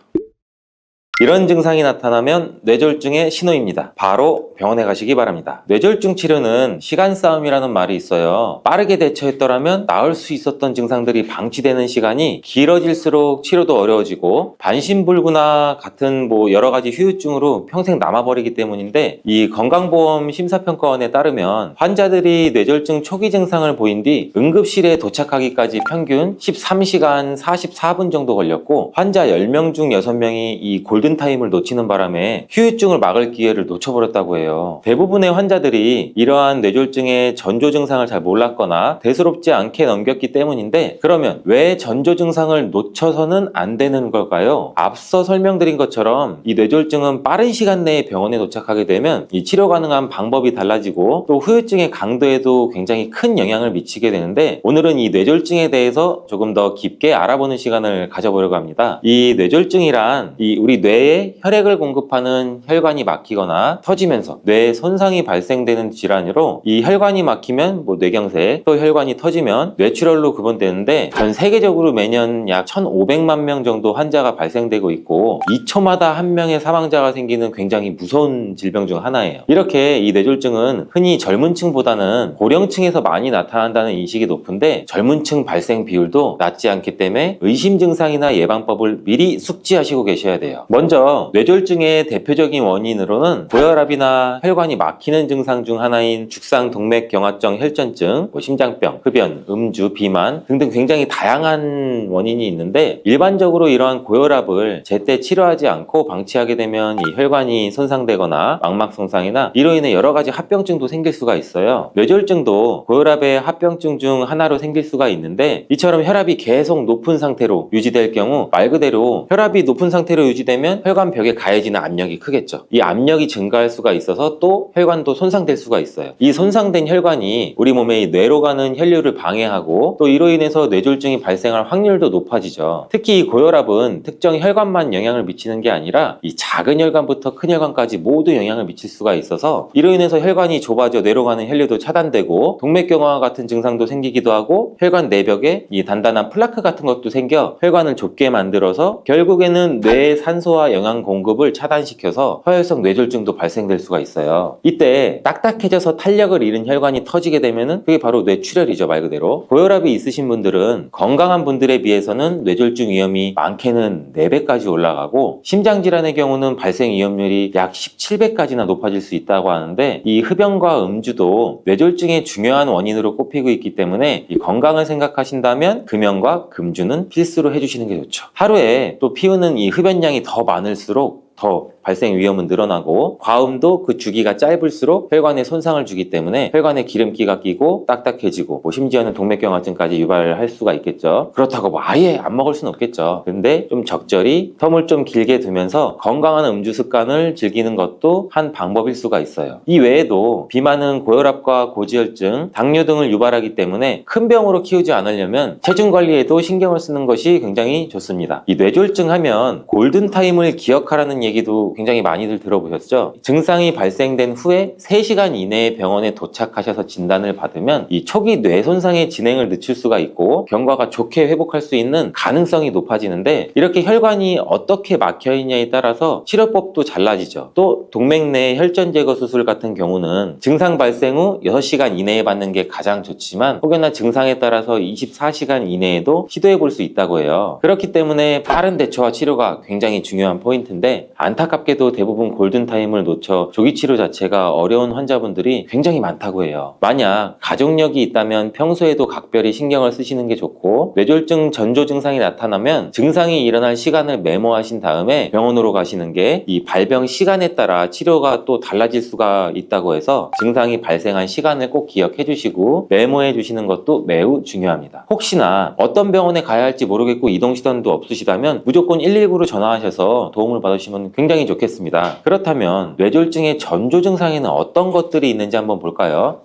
이런 증상이 나타나면 뇌졸중의 신호입니다. 바로 병원에 가시기 바랍니다. 뇌졸중 치료는 시간 싸움이라는 말이 있어요. 빠르게 대처했더라면 나을 수 있었던 증상들이 방치되는 시간이 길어질수록 치료도 어려워지고 반신불구나 같은 여러 가지 후유증으로 평생 남아버리기 때문인데, 이 건강보험 심사평가원에 따르면 환자들이 뇌졸중 초기 증상을 보인 뒤 응급실에 도착하기까지 평균 13시간 44분 정도 걸렸고, 환자 10명 중 6명이 이 골든타임을 놓치는 바람에 후유증을 막을 기회를 놓쳐버렸다고 해요. 대부분의 환자들이 이러한 뇌졸중의 전조 증상을 잘 몰랐거나 대수롭지 않게 넘겼기 때문인데, 그러면 왜 전조 증상을 놓쳐서는 안 되는 걸까요? 앞서 설명드린 것처럼 이 뇌졸중은 빠른 시간 내에 병원에 도착하게 되면 이 치료 가능한 방법이 달라지고 또 후유증의 강도에도 굉장히 큰 영향을 미치게 되는데, 오늘은 이 뇌졸중에 대해서 조금 더 깊게 알아보는 시간을 가져보려고 합니다. 이 뇌졸중이란 우리 뇌에 혈액을 공급하는 혈관이 막히거나 터지면서 뇌에 손상이 발생되는 질환으로, 이 혈관이 막히면 뇌경색, 또 혈관이 터지면 뇌출혈로 구분되는데 전 세계적으로 매년 약 1,500만 명 정도 환자가 발생되고 있고 2초마다 한 명의 사망자가 생기는 굉장히 무서운 질병 중 하나예요. 이렇게 이 뇌졸중은 흔히 젊은 층보다는 고령층에서 많이 나타난다는 인식이 높은데, 젊은 층 발생 비율도 낮지 않기 때문에 의심 증상이나 예방법을 미리 숙지하시고 계셔야 돼요. 먼저 뇌졸중의 대표적인 원인으로는 고혈압이나 혈관이 막히는 증상 중 하나인 죽상동맥경화증 혈전증, 심장병, 흡연, 음주, 비만 등등 굉장히 다양한 원인이 있는데, 일반적으로 이러한 고혈압을 제때 치료하지 않고 방치하게 되면 이 혈관이 손상되거나 망막 손상이나 이로 인해 여러 가지 합병증도 생길 수가 있어요. 뇌졸중도 고혈압의 합병증 중 하나로 생길 수가 있는데, 이처럼 혈압이 계속 높은 상태로 유지될 경우 말 그대로 혈압이 높은 상태로 유지되면 혈관 벽에 가해지는 압력이 크겠죠. 이 압력이 증가할 수가 있어서 또 혈관도 손상될 수가 있어요. 이 손상된 혈관이 우리 몸의 뇌로 가는 혈류를 방해하고 또 이로 인해서 뇌졸중이 발생할 확률도 높아지죠. 특히 이 고혈압은 특정 혈관만 영향을 미치는 게 아니라 이 작은 혈관부터 큰 혈관까지 모두 영향을 미칠 수가 있어서, 이로 인해서 혈관이 좁아져 뇌로 가는 혈류도 차단되고 동맥경화 같은 증상도 생기기도 하고, 혈관 내벽에 이 단단한 플라크 같은 것도 생겨 혈관을 좁게 만들어서 결국에는 뇌의 산소와 영양 공급을 차단시켜서 허혈성 뇌졸중도 발생될 수가 있어요. 이때 딱딱해져서 탄력을 잃은 혈관이 터지게 되면은 그게 바로 뇌출혈이죠, 말 그대로. 고혈압이 있으신 분들은 건강한 분들에 비해서는 뇌졸중 위험이 많게는 4배까지 올라가고, 심장질환의 경우는 발생 위험률이 약 17배까지나 높아질 수 있다고 하는데, 이 흡연과 음주도 뇌졸중의 중요한 원인으로 꼽히고 있기 때문에 이 건강을 생각하신다면 금연과 금주는 필수로 해주시는 게 좋죠. 하루에 또 피우는 이 흡연량이 더 많을수록 더 발생 위험은 늘어나고, 과음도 그 주기가 짧을수록 혈관에 손상을 주기 때문에 혈관에 기름기가 끼고 딱딱해지고 심지어는 동맥경화증까지 유발할 수가 있겠죠. 그렇다고 아예 안 먹을 수는 없겠죠. 근데 좀 적절히 텀을 좀 길게 두면서 건강한 음주 습관을 즐기는 것도 한 방법일 수가 있어요. 이 외에도 비만은 고혈압과 고지혈증, 당뇨 등을 유발하기 때문에 큰 병으로 키우지 않으려면 체중 관리에도 신경을 쓰는 것이 굉장히 좋습니다. 이 뇌졸중 하면 골든타임을 기억하라는 얘기도 굉장히 많이들 들어보셨죠? 증상이 발생된 후에 3시간 이내에 병원에 도착하셔서 진단을 받으면 이 초기 뇌 손상의 진행을 늦출 수가 있고 경과가 좋게 회복할 수 있는 가능성이 높아지는데, 이렇게 혈관이 어떻게 막혀 있냐에 따라서 치료법도 달라지죠. 또 동맥내 혈전 제거 수술 같은 경우는 증상 발생 후 6시간 이내에 받는 게 가장 좋지만, 혹여나 증상에 따라서 24시간 이내에도 시도해 볼 수 있다고 해요. 그렇기 때문에 빠른 대처와 치료가 굉장히 중요한 포인트인데, 안타깝게도 대부분 골든타임을 놓쳐 조기 치료 자체가 어려운 환자분들이 굉장히 많다고 해요. 만약 가족력이 있다면 평소에도 각별히 신경을 쓰시는 게 좋고, 뇌졸중 전조 증상이 나타나면 증상이 일어날 시간을 메모하신 다음에 병원으로 가시는 게 이 발병 시간에 따라 치료가 또 달라질 수가 있다고 해서 증상이 발생한 시간을 꼭 기억해 주시고 메모해 주시는 것도 매우 중요합니다. 혹시나 어떤 병원에 가야 할지 모르겠고 이동 시간도 없으시다면 무조건 119로 전화하셔서 도움을 받으시면 굉장히 좋겠습니다. 그렇다면 뇌졸중의 전조 증상에는 어떤 것들이 있는지 한번 볼까요?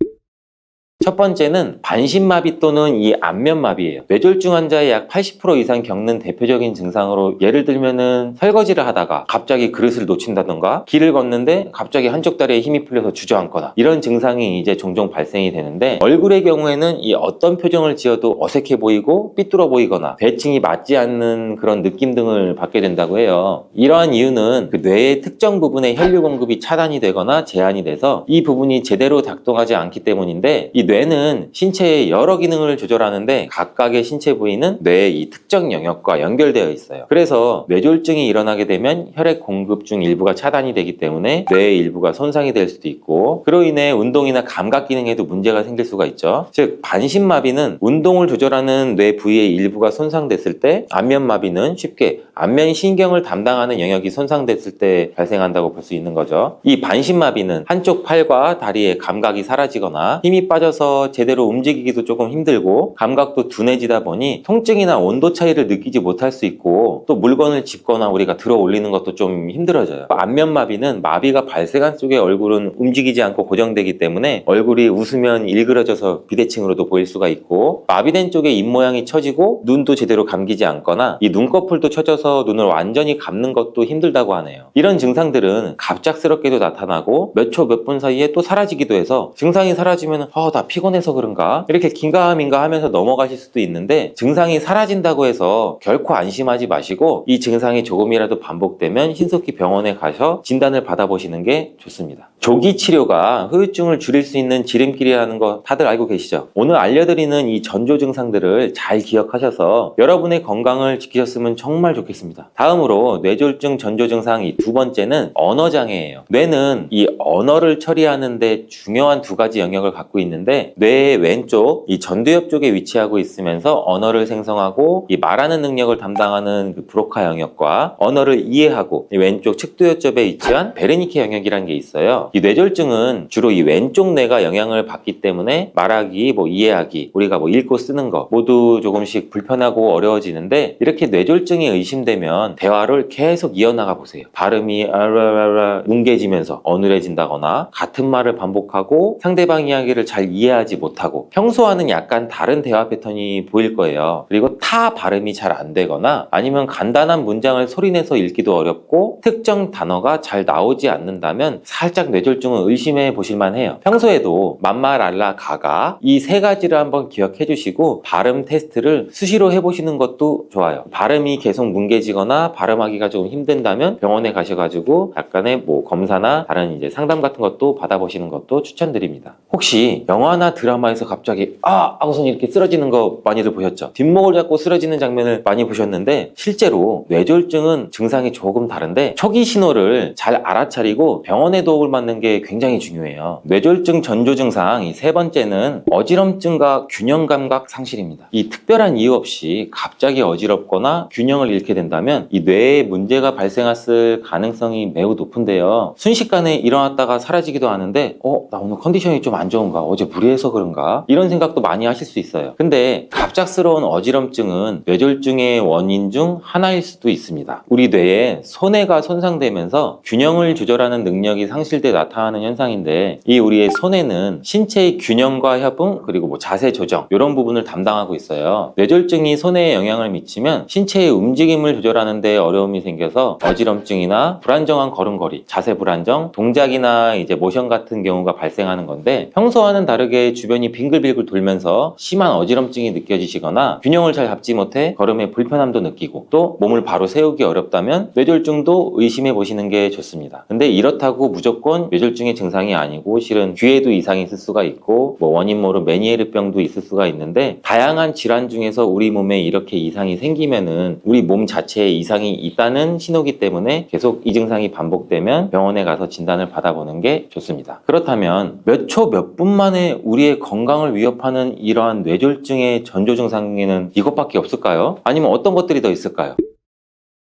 첫 번째는 반신마비 또는 이 안면마비예요. 뇌졸중 환자의 약 80% 이상 겪는 대표적인 증상으로, 예를 들면은 설거지를 하다가 갑자기 그릇을 놓친다던가, 길을 걷는데 갑자기 한쪽 다리에 힘이 풀려서 주저앉거나, 이런 증상이 이제 종종 발생이 되는데, 얼굴의 경우에는 이 어떤 표정을 지어도 어색해 보이고 삐뚤어 보이거나 대칭이 맞지 않는 그런 느낌 등을 받게 된다고 해요. 이러한 이유는 그 뇌의 특정 부분의 혈류 공급이 차단이 되거나 제한이 돼서 이 부분이 제대로 작동하지 않기 때문인데, 이 뇌는 신체의 여러 기능을 조절하는데 각각의 신체 부위는 뇌의 이 특정 영역과 연결되어 있어요. 그래서 뇌졸중이 일어나게 되면 혈액 공급 중 일부가 차단이 되기 때문에 뇌의 일부가 손상이 될 수도 있고, 그로 인해 운동이나 감각 기능에도 문제가 생길 수가 있죠. 즉 반신마비는 운동을 조절하는 뇌 부위의 일부가 손상됐을 때, 안면마비는 쉽게 안면 신경을 담당하는 영역이 손상됐을 때 발생한다고 볼 수 있는 거죠. 이 반신마비는 한쪽 팔과 다리의 감각이 사라지거나 힘이 빠져서 제대로 움직이기도 조금 힘들고 감각도 둔해지다 보니 통증이나 온도 차이를 느끼지 못할 수 있고, 또 물건을 짚거나 우리가 들어 올리는 것도 좀 힘들어져요. 안면마비는 마비가 발생한 쪽의 얼굴은 움직이지 않고 고정되기 때문에 얼굴이 웃으면 일그러져서 비대칭으로도 보일 수가 있고, 마비된 쪽의 입모양이 처지고 눈도 제대로 감기지 않거나 이 눈꺼풀도 처져서 눈을 완전히 감는 것도 힘들다고 하네요. 이런 증상들은 갑작스럽게도 나타나고 몇 초 몇 분 사이에 또 사라지기도 해서, 증상이 사라지면 나 피곤해서 그런가? 이렇게 긴가민가 하면서 넘어가실 수도 있는데, 증상이 사라진다고 해서 결코 안심하지 마시고 이 증상이 조금이라도 반복되면 신속히 병원에 가서 진단을 받아보시는 게 좋습니다. 조기 치료가 후유증을 줄일 수 있는 지름길이라는 거 다들 알고 계시죠? 오늘 알려드리는 이 전조 증상들을 잘 기억하셔서 여러분의 건강을 지키셨으면 정말 좋겠습니다. 다음으로 뇌졸중 전조 증상 이 두 번째는 언어장애예요. 뇌는 이 언어를 처리하는 데 중요한 2가지 영역을 갖고 있는데, 뇌의 왼쪽 이 전두엽 쪽에 위치하고 있으면서 언어를 생성하고 이 말하는 능력을 담당하는 그 브로카 영역과 언어를 이해하고 이 왼쪽 측두엽 쪽에 위치한 베르니케 영역이라는 게 있어요. 이 뇌졸중은 주로 이 왼쪽 뇌가 영향을 받기 때문에 말하기, 이해하기, 우리가 읽고 쓰는 거 모두 조금씩 불편하고 어려워지는데, 이렇게 뇌졸중이 의심되면 대화를 계속 이어나가 보세요. 발음이 뭉개지면서 어눌해진다거나 같은 말을 반복하고 상대방 이야기를 잘 이해하지 못하고 평소와는 약간 다른 대화 패턴이 보일 거예요. 그리고 타 발음이 잘 안 되거나, 아니면 간단한 문장을 소리내서 읽기도 어렵고 특정 단어가 잘 나오지 않는다면 살짝 뇌졸중을 의심해 보실만 해요. 평소에도 맘말알라 가가 이 3가지를 한번 기억해 주시고 발음 테스트를 수시로 해보시는 것도 좋아요. 발음이 계속 뭉개지거나 발음하기가 좀 힘든다면 병원에 가셔가지고 약간의 검사나 다른 이제 상담 같은 것도 받아보시는 것도 추천드립니다. 혹시 영화나 드라마에서 갑자기 하고선 이렇게 쓰러지는 거 많이들 보셨죠? 뒷목을 잡고 쓰러지는 장면을 많이 보셨는데, 실제로 뇌졸중은 증상이 조금 다른데 초기 신호를 잘 알아차리고 병원에 도움을 받는 게 굉장히 중요해요. 뇌졸중 전조 증상 이 3번째는 어지럼증과 균형 감각 상실입니다. 이 특별한 이유 없이 갑자기 어지럽거나 균형을 잃게 된다면 이 뇌에 문제가 발생했을 가능성이 매우 높은데요. 순식간에 일어났다가 사라지기도 하는데 나 오늘 컨디션이 좀 안 좋은가? 어제 무리했 그래서 그런가? 이런 생각도 많이 하실 수 있어요. 근데 갑작스러운 어지럼증은 뇌졸중의 원인 중 하나일 수도 있습니다. 우리 뇌에 손해가 손상되면서 균형을 조절하는 능력이 상실돼 나타나는 현상인데, 이 우리의 손해는 신체의 균형과 협응 그리고 자세 조정 이런 부분을 담당하고 있어요. 뇌졸중이 손해에 영향을 미치면 신체의 움직임을 조절하는 데 어려움이 생겨서 어지럼증이나 불안정한 걸음걸이, 자세 불안정, 동작이나 모션 같은 경우가 발생하는 건데, 평소와는 다르게 주변이 빙글빙글 돌면서 심한 어지럼증이 느껴지시거나 균형을 잘 잡지 못해 걸음에 불편함도 느끼고 또 몸을 바로 세우기 어렵다면 뇌졸중도 의심해 보시는 게 좋습니다. 근데 이렇다고 무조건 뇌졸중의 증상이 아니고 실은 귀에도 이상이 있을 수가 있고 원인 모를 메니에르병도 있을 수가 있는데, 다양한 질환 중에서 우리 몸에 이렇게 이상이 생기면은 우리 몸 자체에 이상이 있다는 신호기 때문에 계속 이 증상이 반복되면 병원에 가서 진단을 받아보는 게 좋습니다. 그렇다면 몇 초 몇 분 만에 우리의 건강을 위협하는 이러한 뇌졸중의 전조 증상에는 이것밖에 없을까요? 아니면 어떤 것들이 더 있을까요?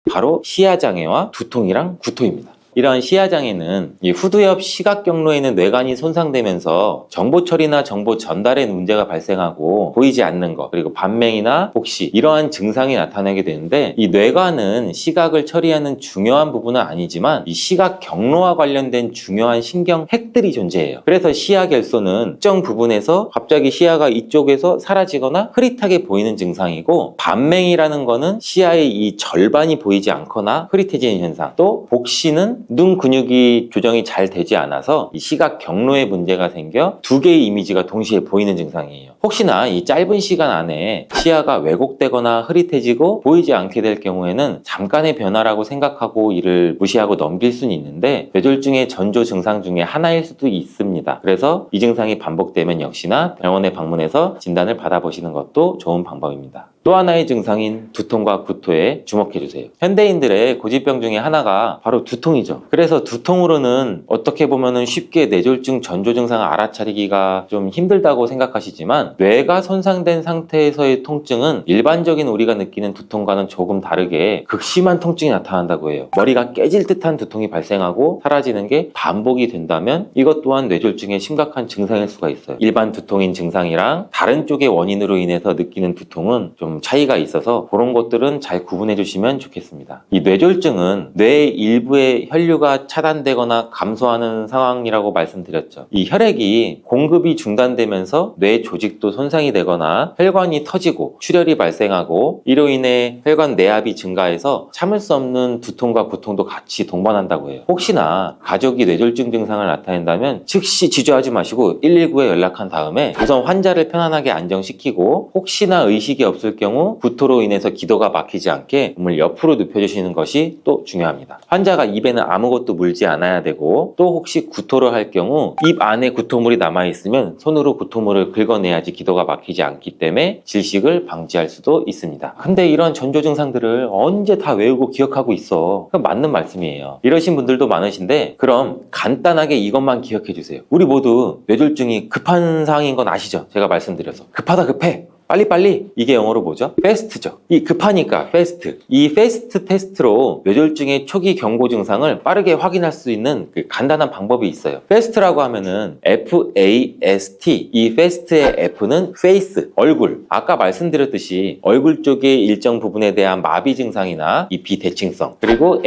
바로 시야장애와 두통이랑 구토입니다. 이러한 시야장애는 이 후두 옆 시각 경로에 있는 뇌관이 손상되면서 정보 처리나 정보 전달에 문제가 발생하고 보이지 않는 것, 그리고 반맹이나 복시 이러한 증상이 나타나게 되는데, 이 뇌관은 시각을 처리하는 중요한 부분은 아니지만 이 시각 경로와 관련된 중요한 신경 핵들이 존재해요. 그래서 시야 결손은 특정 부분에서 갑자기 시야가 이쪽에서 사라지거나 흐릿하게 보이는 증상이고, 반맹이라는 거는 시야의 이 절반이 보이지 않거나 흐릿해지는 현상, 또 복시는 눈 근육이 조정이 잘 되지 않아서 이 시각 경로에 문제가 생겨 두 개의 이미지가 동시에 보이는 증상이에요. 혹시나 이 짧은 시간 안에 시야가 왜곡되거나 흐릿해지고 보이지 않게 될 경우에는 잠깐의 변화라고 생각하고 이를 무시하고 넘길 수는 있는데, 뇌졸중의 전조 증상 중에 하나일 수도 있습니다. 그래서 이 증상이 반복되면 역시나 병원에 방문해서 진단을 받아보시는 것도 좋은 방법입니다. 또 하나의 증상인 두통과 구토에 주목해주세요. 현대인들의 고질병 중에 하나가 바로 두통이죠. 그래서 두통으로는 어떻게 보면 쉽게 뇌졸중 전조 증상을 알아차리기가 좀 힘들다고 생각하시지만, 뇌가 손상된 상태에서의 통증은 일반적인 우리가 느끼는 두통과는 조금 다르게 극심한 통증이 나타난다고 해요. 머리가 깨질 듯한 두통이 발생하고 사라지는 게 반복이 된다면 이것 또한 뇌졸중의 심각한 증상일 수가 있어요. 일반 두통인 증상이랑 다른 쪽의 원인으로 인해서 느끼는 두통은 좀 차이가 있어서 그런 것들은 잘 구분해 주시면 좋겠습니다. 이 뇌졸중은 뇌의 일부의 혈류가 차단되거나 감소하는 상황이라고 말씀드렸죠. 이 혈액이 공급이 중단되면서 뇌 조직도 손상이 되거나 혈관이 터지고 출혈이 발생하고, 이로 인해 혈관 내압이 증가해서 참을 수 없는 두통과 구통도 같이 동반한다고 해요. 혹시나 가족이 뇌졸중 증상을 나타낸다면 즉시 지주하지 마시고 119에 연락한 다음에 우선 환자를 편안하게 안정시키고, 혹시나 의식이 없을 경우 구토로 인해서 기도가 막히지 않게 몸을 옆으로 눕혀주시는 것이 또 중요합니다. 환자가 입에는 아무것도 물지 않아야 되고, 또 혹시 구토를 할 경우 입 안에 구토물이 남아있으면 손으로 구토물을 긁어내야지 기도가 막히지 않기 때문에 질식을 방지할 수도 있습니다. 근데 이런 전조 증상들을 언제 다 외우고 기억하고 있어? 그건 맞는 말씀이에요. 이러신 분들도 많으신데, 그럼 간단하게 이것만 기억해 주세요. 우리 모두 뇌졸중이 급한 상황인 건 아시죠? 제가 말씀드려서 급하다 급해 빨리빨리, 이게 영어로 뭐죠? 패스트죠. 이 급하니까 패스트. 이 패스트 테스트로 뇌졸중의 초기 경고 증상을 빠르게 확인할 수 있는 그 간단한 방법이 있어요. 패스트라고 하면은 FAST. 이 패스트의 F는 face, 얼굴. 아까 말씀드렸듯이 얼굴 쪽의 일정 부분에 대한 마비 증상이나 이 비대칭성. 그리고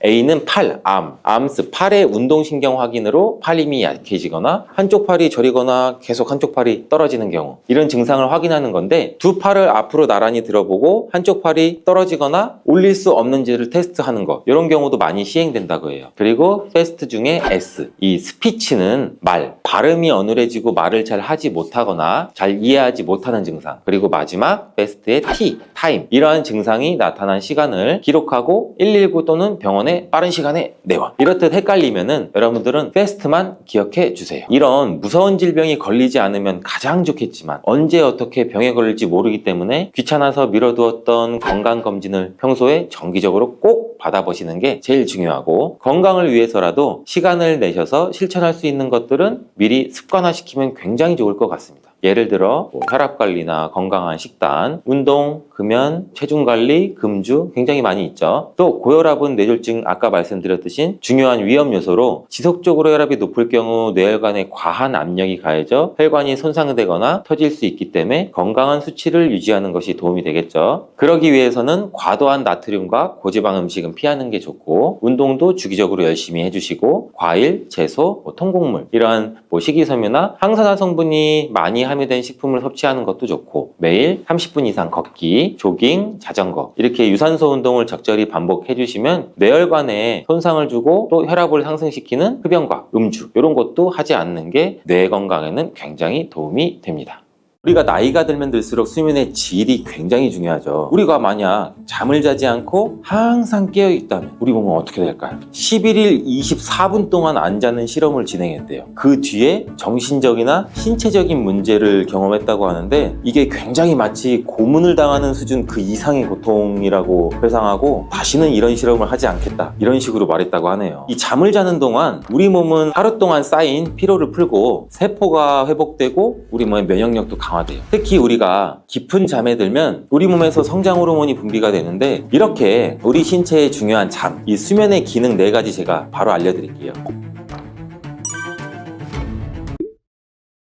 A는 팔, arms. 팔의 운동신경 확인으로 팔 힘이 약해지거나 한쪽 팔이 저리거나 계속 한쪽 팔이 떨어지는 경우, 이런 증상을 확인하는 건데, 두 팔을 앞으로 나란히 들어보고 한쪽 팔이 떨어지거나 올릴 수 없는지를 테스트하는 것, 이런 경우도 많이 시행된다고 해요. 그리고 패스트 중에 S, 이 스피치는 말, 발음이 어눌해지고 말을 잘 하지 못하거나 잘 이해하지 못하는 증상. 그리고 마지막 패스트의 T, 타임. 이러한 증상이 나타난 시간을 기록하고 119 또는 병원에 빠른 시간에 내원. 이렇듯 헷갈리면은 여러분들은 패스트만 기억해 주세요. 이런 무서운 질병이 걸리지 않으면 가장 좋겠지만 언제 어떻게 병에 걸릴지 모르기 때문에 귀찮아서 미뤄두었던 건강검진을 평소에 정기적으로 꼭 받아보시는 게 제일 중요하고, 건강을 위해서라도 시간을 내셔서 실천할 수 있는 것들은 미리 습관화시키면 굉장히 좋을 것 같습니다. 예를 들어 혈압 관리나 건강한 식단, 운동, 금연, 체중 관리, 금주 굉장히 많이 있죠. 또 고혈압은 뇌졸중 아까 말씀드렸듯이 중요한 위험 요소로 지속적으로 혈압이 높을 경우 뇌혈관에 과한 압력이 가해져 혈관이 손상되거나 터질 수 있기 때문에 건강한 수치를 유지하는 것이 도움이 되겠죠. 그러기 위해서는 과도한 나트륨과 고지방 음식은 피하는 게 좋고 운동도 주기적으로 열심히 해주시고 과일, 채소, 통곡물 이러한 식이섬유나 항산화 성분이 많이 함유된 식품을 섭취하는 것도 좋고 매일 30분 이상 걷기, 조깅, 자전거 이렇게 유산소 운동을 적절히 반복해 주시면 뇌혈관에 손상을 주고 또 혈압을 상승시키는 흡연과 음주 이런 것도 하지 않는 게 뇌 건강에는 굉장히 도움이 됩니다. 우리가 나이가 들면 들수록 수면의 질이 굉장히 중요하죠. 우리가 만약 잠을 자지 않고 항상 깨어 있다면 우리 몸은 어떻게 될까요? 11일 24분 동안 안 자는 실험을 진행했대요. 그 뒤에 정신적이나 신체적인 문제를 경험했다고 하는데 이게 굉장히 마치 고문을 당하는 수준 그 이상의 고통이라고 회상하고 다시는 이런 실험을 하지 않겠다 이런 식으로 말했다고 하네요. 이 잠을 자는 동안 우리 몸은 하루 동안 쌓인 피로를 풀고 세포가 회복되고 우리 몸의 면역력도 강화돼요. 특히 우리가 깊은 잠에 들면 우리 몸에서 성장 호르몬이 분비가 되는데 이렇게 우리 신체의 중요한 잠, 이 수면의 기능 4가지 제가 바로 알려드릴게요.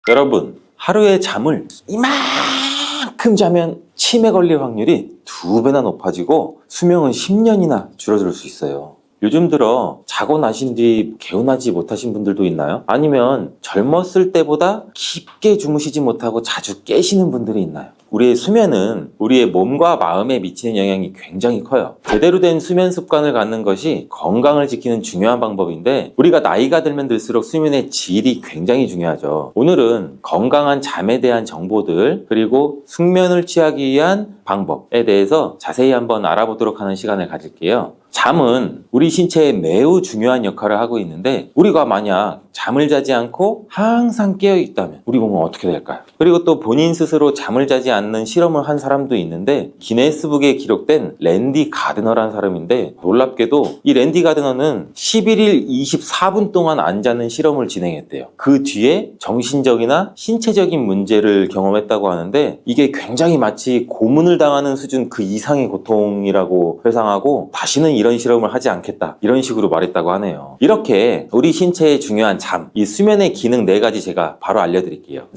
여러분, 하루에 잠을 이만큼 자면 치매 걸릴 확률이 2배나 높아지고 수명은 10년이나 줄어들 수 있어요. 요즘 들어 자고 나신 뒤 개운하지 못하신 분들도 있나요? 아니면 젊었을 때보다 깊게 주무시지 못하고 자주 깨시는 분들이 있나요? 우리의 수면은 우리의 몸과 마음에 미치는 영향이 굉장히 커요. 제대로 된 수면 습관을 갖는 것이 건강을 지키는 중요한 방법인데 우리가 나이가 들면 들수록 수면의 질이 굉장히 중요하죠. 오늘은 건강한 잠에 대한 정보들 그리고 숙면을 취하기 위한 방법에 대해서 자세히 한번 알아보도록 하는 시간을 가질게요. 잠은 우리 신체에 매우 중요한 역할을 하고 있는데 우리가 만약 잠을 자지 않고 항상 깨어 있다면 우리 몸은 어떻게 될까요? 그리고 또 본인 스스로 잠을 자지 않는 실험을 한 사람도 있는데 기네스북에 기록된 랜디 가드너라는 사람인데 놀랍게도 이 랜디 가드너는 11일 24분 동안 안 자는 실험을 진행했대요. 그 뒤에 정신적이나 신체적인 문제를 경험했다고 하는데 이게 굉장히 마치 고문을 당하는 수준 그 이상의 고통이라고 회상하고 다시는 이런 실험을 하지 않겠다 이런 식으로 말했다고 하네요. 이렇게 우리 신체의 중요한 잠, 이 수면의 기능 4가지 제가 바로 알려드릴게요.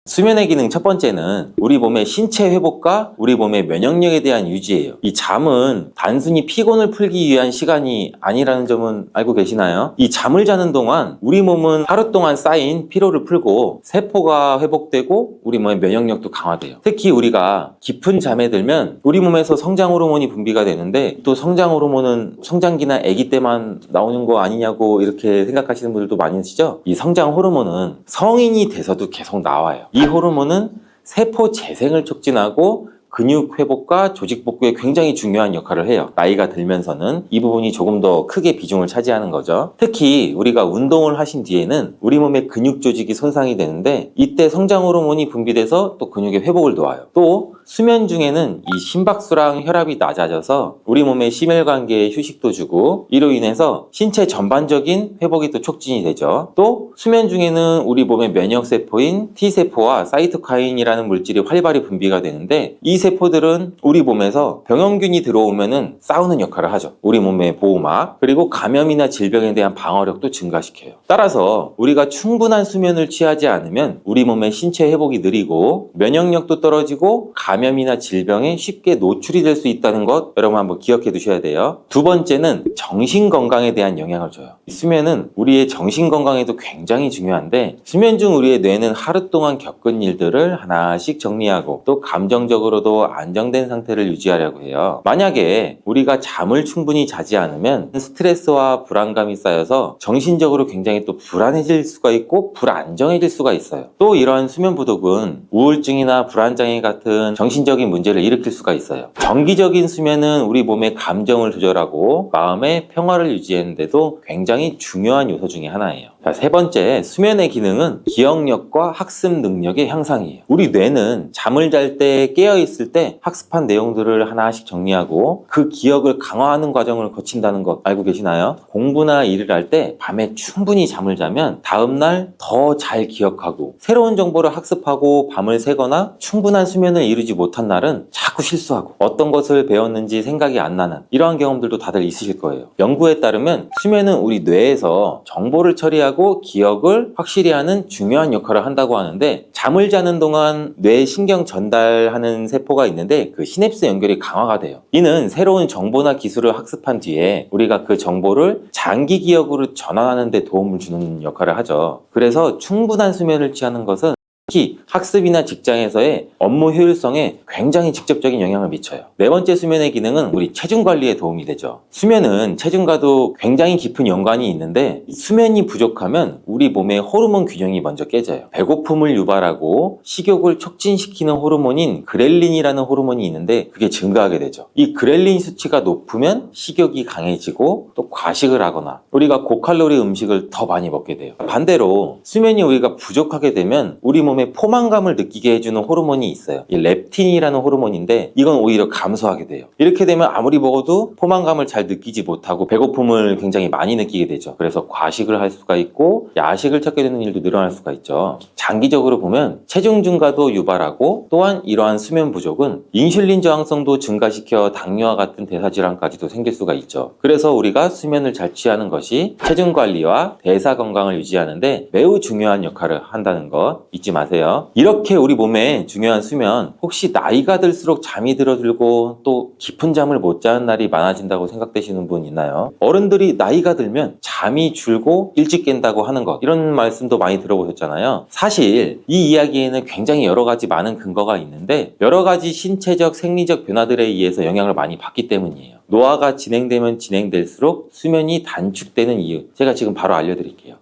수면의 기능 첫 번째는 우리 몸의 신체 회복과 우리 몸의 면역력에 대한 유지예요. 이 잠은 단순히 피곤을 풀기 위한 시간이 아니라는 점은 알고 계시나요? 이 잠을 자는 동안 우리 몸은 하루 동안 쌓인 피로를 풀고 세포가 회복되고 우리 몸의 면역력도 강화돼요. 특히 우리가 깊은 잠에 들면 우리 몸에서 성장 호르몬이 분비가 되는데 또 성장 호르몬은 성장기나 아기 때만 나오는 거 아니냐고 이렇게 생각하시는 분들도 많이 계시죠? 이 성장 호르몬은 성인이 돼서도 계속 나와요. 이 호르몬은 세포 재생을 촉진하고 근육 회복과 조직 복구에 굉장히 중요한 역할을 해요. 나이가 들면서는 이 부분이 조금 더 크게 비중을 차지하는 거죠. 특히 우리가 운동을 하신 뒤에는 우리 몸의 근육 조직이 손상이 되는데 이때 성장 호르몬이 분비돼서 또 근육의 회복을 도와요. 또 수면 중에는 이 심박수랑 혈압이 낮아져서 우리 몸의 심혈관계에 휴식도 주고 이로 인해서 신체 전반적인 회복이 또 촉진이 되죠. 또 수면 중에는 우리 몸의 면역세포인 T세포와 사이토카인이라는 물질이 활발히 분비가 되는데 이 세포들은 우리 몸에서 병원균이 들어오면은 싸우는 역할을 하죠. 우리 몸의 보호막 그리고 감염이나 질병에 대한 방어력도 증가시켜요. 따라서 우리가 충분한 수면을 취하지 않으면 우리 몸의 신체 회복이 느리고 면역력도 떨어지고 감염이나 질병에 쉽게 노출이 될 수 있다는 것 여러분 한번 기억해 두셔야 돼요. 두 번째는 정신 건강에 대한 영향을 줘요. 수면은 우리의 정신 건강에도 굉장히 중요한데 수면 중 우리의 뇌는 하루 동안 겪은 일들을 하나씩 정리하고 또 감정적으로도 안정된 상태를 유지하려고 해요. 만약에 우리가 잠을 충분히 자지 않으면 스트레스와 불안감이 쌓여서 정신적으로 굉장히 또 불안해질 수가 있고 불안정해질 수가 있어요. 또 이러한 수면 부족은 우울증이나 불안장애 같은 정신적인 문제를 일으킬 수가 있어요. 정기적인 수면은 우리 몸의 감정을 조절하고 마음의 평화를 유지하는데도 굉장히 중요한 요소 중에 하나예요. 자, 세 번째, 수면의 기능은 기억력과 학습 능력의 향상이에요. 우리 뇌는 잠을 잘 때 깨어있을 때 학습한 내용들을 하나씩 정리하고 그 기억을 강화하는 과정을 거친다는 거 알고 계시나요? 공부나 일을 할 때 밤에 충분히 잠을 자면 다음날 더 잘 기억하고 새로운 정보를 학습하고 밤을 새거나 충분한 수면을 이루지 못한 날은 자꾸 실수하고 어떤 것을 배웠는지 생각이 안 나는 이러한 경험들도 다들 있으실 거예요. 연구에 따르면 수면은 우리 뇌에서 정보를 처리하고 기억을 확실히 하는 중요한 역할을 한다고 하는데 잠을 자는 동안 뇌 신경 전달하는 세포가 있는데 그 시냅스 연결이 강화가 돼요. 이는 새로운 정보나 기술을 학습한 뒤에 우리가 그 정보를 장기 기억으로 전환하는 데 도움을 주는 역할을 하죠. 그래서 충분한 수면을 취하는 것은 특히 학습이나 직장에서의 업무 효율성에 굉장히 직접적인 영향을 미쳐요. 네 번째 수면의 기능은 우리 체중 관리에 도움이 되죠. 수면은 체중과도 굉장히 깊은 연관이 있는데 수면이 부족하면 우리 몸의 호르몬 균형이 먼저 깨져요. 배고픔을 유발하고 식욕을 촉진시키는 호르몬인 그렐린이라는 호르몬이 있는데 그게 증가하게 되죠. 이 그렐린 수치가 높으면 식욕이 강해지고 또 과식을 하거나 우리가 고칼로리 음식을 더 많이 먹게 돼요. 반대로 수면이 우리가 부족하게 되면 우리 몸에 포만감을 느끼게 해주는 호르몬이 있어요. 이 렙틴이라는 호르몬인데 이건 오히려 감소하게 돼요. 이렇게 되면 아무리 먹어도 포만감을 잘 느끼지 못하고 배고픔을 굉장히 많이 느끼게 되죠. 그래서 과식을 할 수가 있고 야식을 찾게 되는 일도 늘어날 수가 있죠. 장기적으로 보면 체중 증가도 유발하고 또한 이러한 수면 부족은 인슐린 저항성도 증가시켜 당뇨와 같은 대사질환까지도 생길 수가 있죠. 그래서 우리가 수면을 잘 취하는 것이 체중 관리와 대사 건강을 유지하는데 매우 중요한 역할을 한다는 것 잊지 마세요. 이렇게 우리 몸에 중요한 수면, 혹시 나이가 들수록 잠이 들어들고 또 깊은 잠을 못 자는 날이 많아진다고 생각되시는 분 있나요? 어른들이 나이가 들면 잠이 줄고 일찍 깬다고 하는 것, 이런 말씀도 많이 들어보셨잖아요. 사실 이 이야기에는 굉장히 여러 가지 많은 근거가 있는데 여러 가지 신체적, 생리적 변화들에 의해서 영향을 많이 받기 때문이에요. 노화가 진행되면 진행될수록 수면이 단축되는 이유, 제가 지금 바로 알려드릴게요.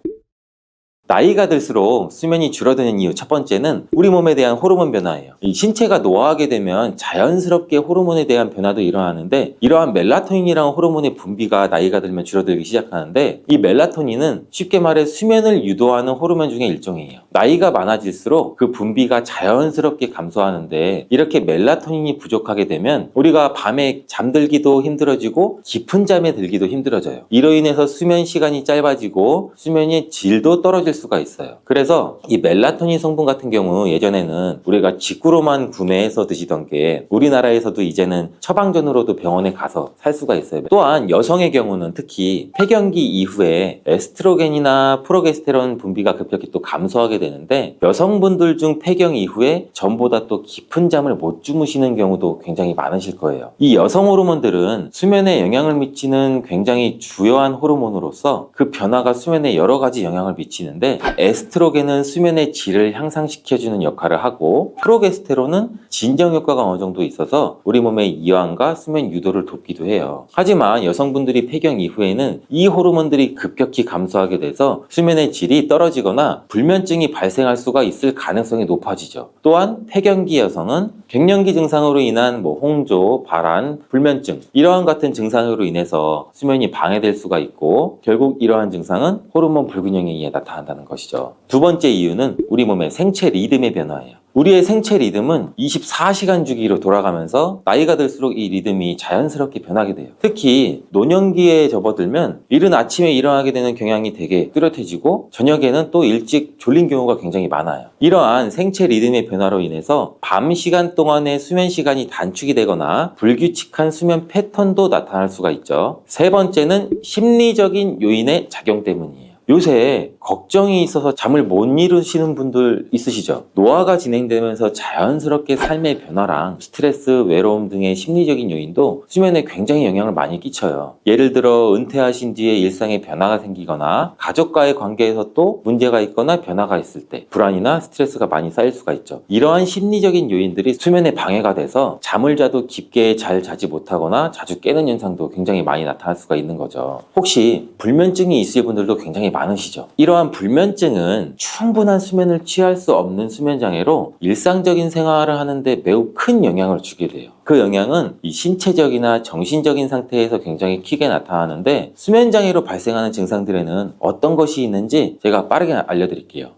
나이가 들수록 수면이 줄어드는 이유 첫 번째는 우리 몸에 대한 호르몬 변화예요. 이 신체가 노화하게 되면 자연스럽게 호르몬에 대한 변화도 일어나는데 이러한 멜라토닌이라는 호르몬의 분비가 나이가 들면 줄어들기 시작하는데 이 멜라토닌은 쉽게 말해 수면을 유도하는 호르몬 중에 일종이에요. 나이가 많아질수록 그 분비가 자연스럽게 감소하는데 이렇게 멜라토닌이 부족하게 되면 우리가 밤에 잠들기도 힘들어지고 깊은 잠에 들기도 힘들어져요. 이로 인해서 수면 시간이 짧아지고 수면의 질도 떨어질 수가 있어요. 그래서 이 멜라토닌 성분 같은 경우 예전에는 우리가 직구로만 구매해서 드시던 게 우리나라에서도 이제는 처방전으로도 병원에 가서 살 수가 있어요. 또한 여성의 경우는 특히 폐경기 이후에 에스트로겐이나 프로게스테론 분비가 급격히 또 감소하게 되는데 여성분들 중 폐경 이후에 전보다 또 깊은 잠을 못 주무시는 경우도 굉장히 많으실 거예요. 이 여성 호르몬들은 수면에 영향을 미치는 굉장히 주요한 호르몬으로서 그 변화가 수면에 여러 가지 영향을 미치는데 에스트로겐은 수면의 질을 향상시켜주는 역할을 하고 프로게스테론은 진정 효과가 어느 정도 있어서 우리 몸의 이완과 수면 유도를 돕기도 해요. 하지만 여성분들이 폐경 이후에는 이 호르몬들이 급격히 감소하게 돼서 수면의 질이 떨어지거나 불면증이 발생할 수가 있을 가능성이 높아지죠. 또한 폐경기 여성은 갱년기 증상으로 인한 홍조, 발한, 불면증 이러한 같은 증상으로 인해서 수면이 방해될 수가 있고 결국 이러한 증상은 호르몬 불균형에 의해 나타난다는 것이죠. 두 번째 이유는 우리 몸의 생체 리듬의 변화예요. 우리의 생체 리듬은 24시간 주기로 돌아가면서 나이가 들수록 이 리듬이 자연스럽게 변하게 돼요. 특히 노년기에 접어들면 이른 아침에 일어나게 되는 경향이 되게 뚜렷해지고 저녁에는 또 일찍 졸린 경우가 굉장히 많아요. 이러한 생체 리듬의 변화로 인해서 밤 시간 동안의 수면 시간이 단축이 되거나 불규칙한 수면 패턴도 나타날 수가 있죠. 세 번째는 심리적인 요인의 작용 때문이에요. 요새 걱정이 있어서 잠을 못 이루시는 분들 있으시죠? 노화가 진행되면서 자연스럽게 삶의 변화랑 스트레스, 외로움 등의 심리적인 요인도 수면에 굉장히 영향을 많이 끼쳐요. 예를 들어 은퇴하신 뒤에 일상에 변화가 생기거나 가족과의 관계에서 또 문제가 있거나 변화가 있을 때 불안이나 스트레스가 많이 쌓일 수가 있죠. 이러한 심리적인 요인들이 수면에 방해가 돼서 잠을 자도 깊게 잘 자지 못하거나 자주 깨는 현상도 굉장히 많이 나타날 수가 있는 거죠. 혹시 불면증이 있을 분들도 굉장히 많으시죠? 이러한 이러한 불면증은 충분한 수면을 취할 수 없는 수면장애로 일상적인 생활을 하는데 매우 큰 영향을 주게 돼요. 그 영향은 이 신체적이나 정신적인 상태에서 굉장히 크게 나타나는데, 수면장애로 발생하는 증상들에는 어떤 것이 있는지 제가 빠르게 알려드릴게요.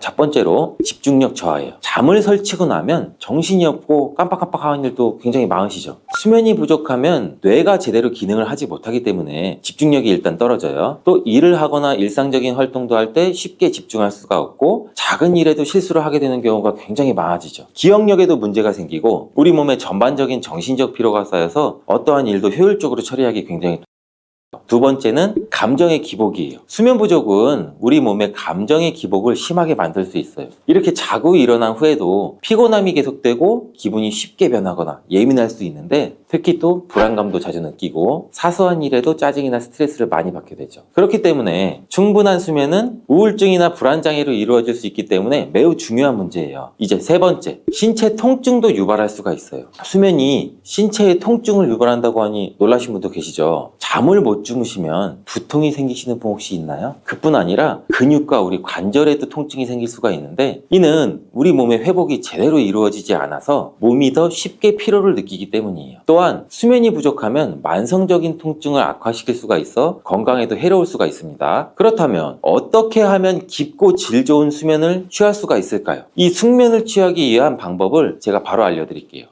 첫 번째로 집중력 저하예요. 잠을 설치고 나면 정신이 없고 깜빡깜빡하는 일도 굉장히 많으시죠. 수면이 부족하면 뇌가 제대로 기능을 하지 못하기 때문에 집중력이 일단 떨어져요. 또 일을 하거나 일상적인 활동도 할 때 쉽게 집중할 수가 없고, 작은 일에도 실수를 하게 되는 경우가 굉장히 많아지죠. 기억력에도 문제가 생기고, 우리 몸에 전반적인 정신적 피로가 쌓여서 어떠한 일도 효율적으로 처리하기 굉장히. 두 번째는 감정의 기복이에요. 수면 부족은 우리 몸의 감정의 기복을 심하게 만들 수 있어요. 이렇게 자고 일어난 후에도 피곤함이 계속되고 기분이 쉽게 변하거나 예민할 수 있는데, 특히 또 불안감도 자주 느끼고 사소한 일에도 짜증이나 스트레스를 많이 받게 되죠. 그렇기 때문에 충분한 수면은 우울증이나 불안장애로 이루어질 수 있기 때문에 매우 중요한 문제예요. 이제 세 번째, 신체 통증도 유발할 수가 있어요. 수면이 신체의 통증을 유발한다고 하니 놀라신 분도 계시죠. 잠을 못 주무시면 두통이 생기시는 분 혹시 있나요? 그뿐 아니라 근육과 우리 관절에도 통증이 생길 수가 있는데, 이는 우리 몸의 회복이 제대로 이루어지지 않아서 몸이 더 쉽게 피로를 느끼기 때문이에요. 또한 수면이 부족하면 만성적인 통증을 악화시킬 수가 있어 건강에도 해로울 수가 있습니다. 그렇다면 어떻게 하면 깊고 질 좋은 수면을 취할 수가 있을까요? 이 숙면을 취하기 위한 방법을 제가 바로 알려드릴게요.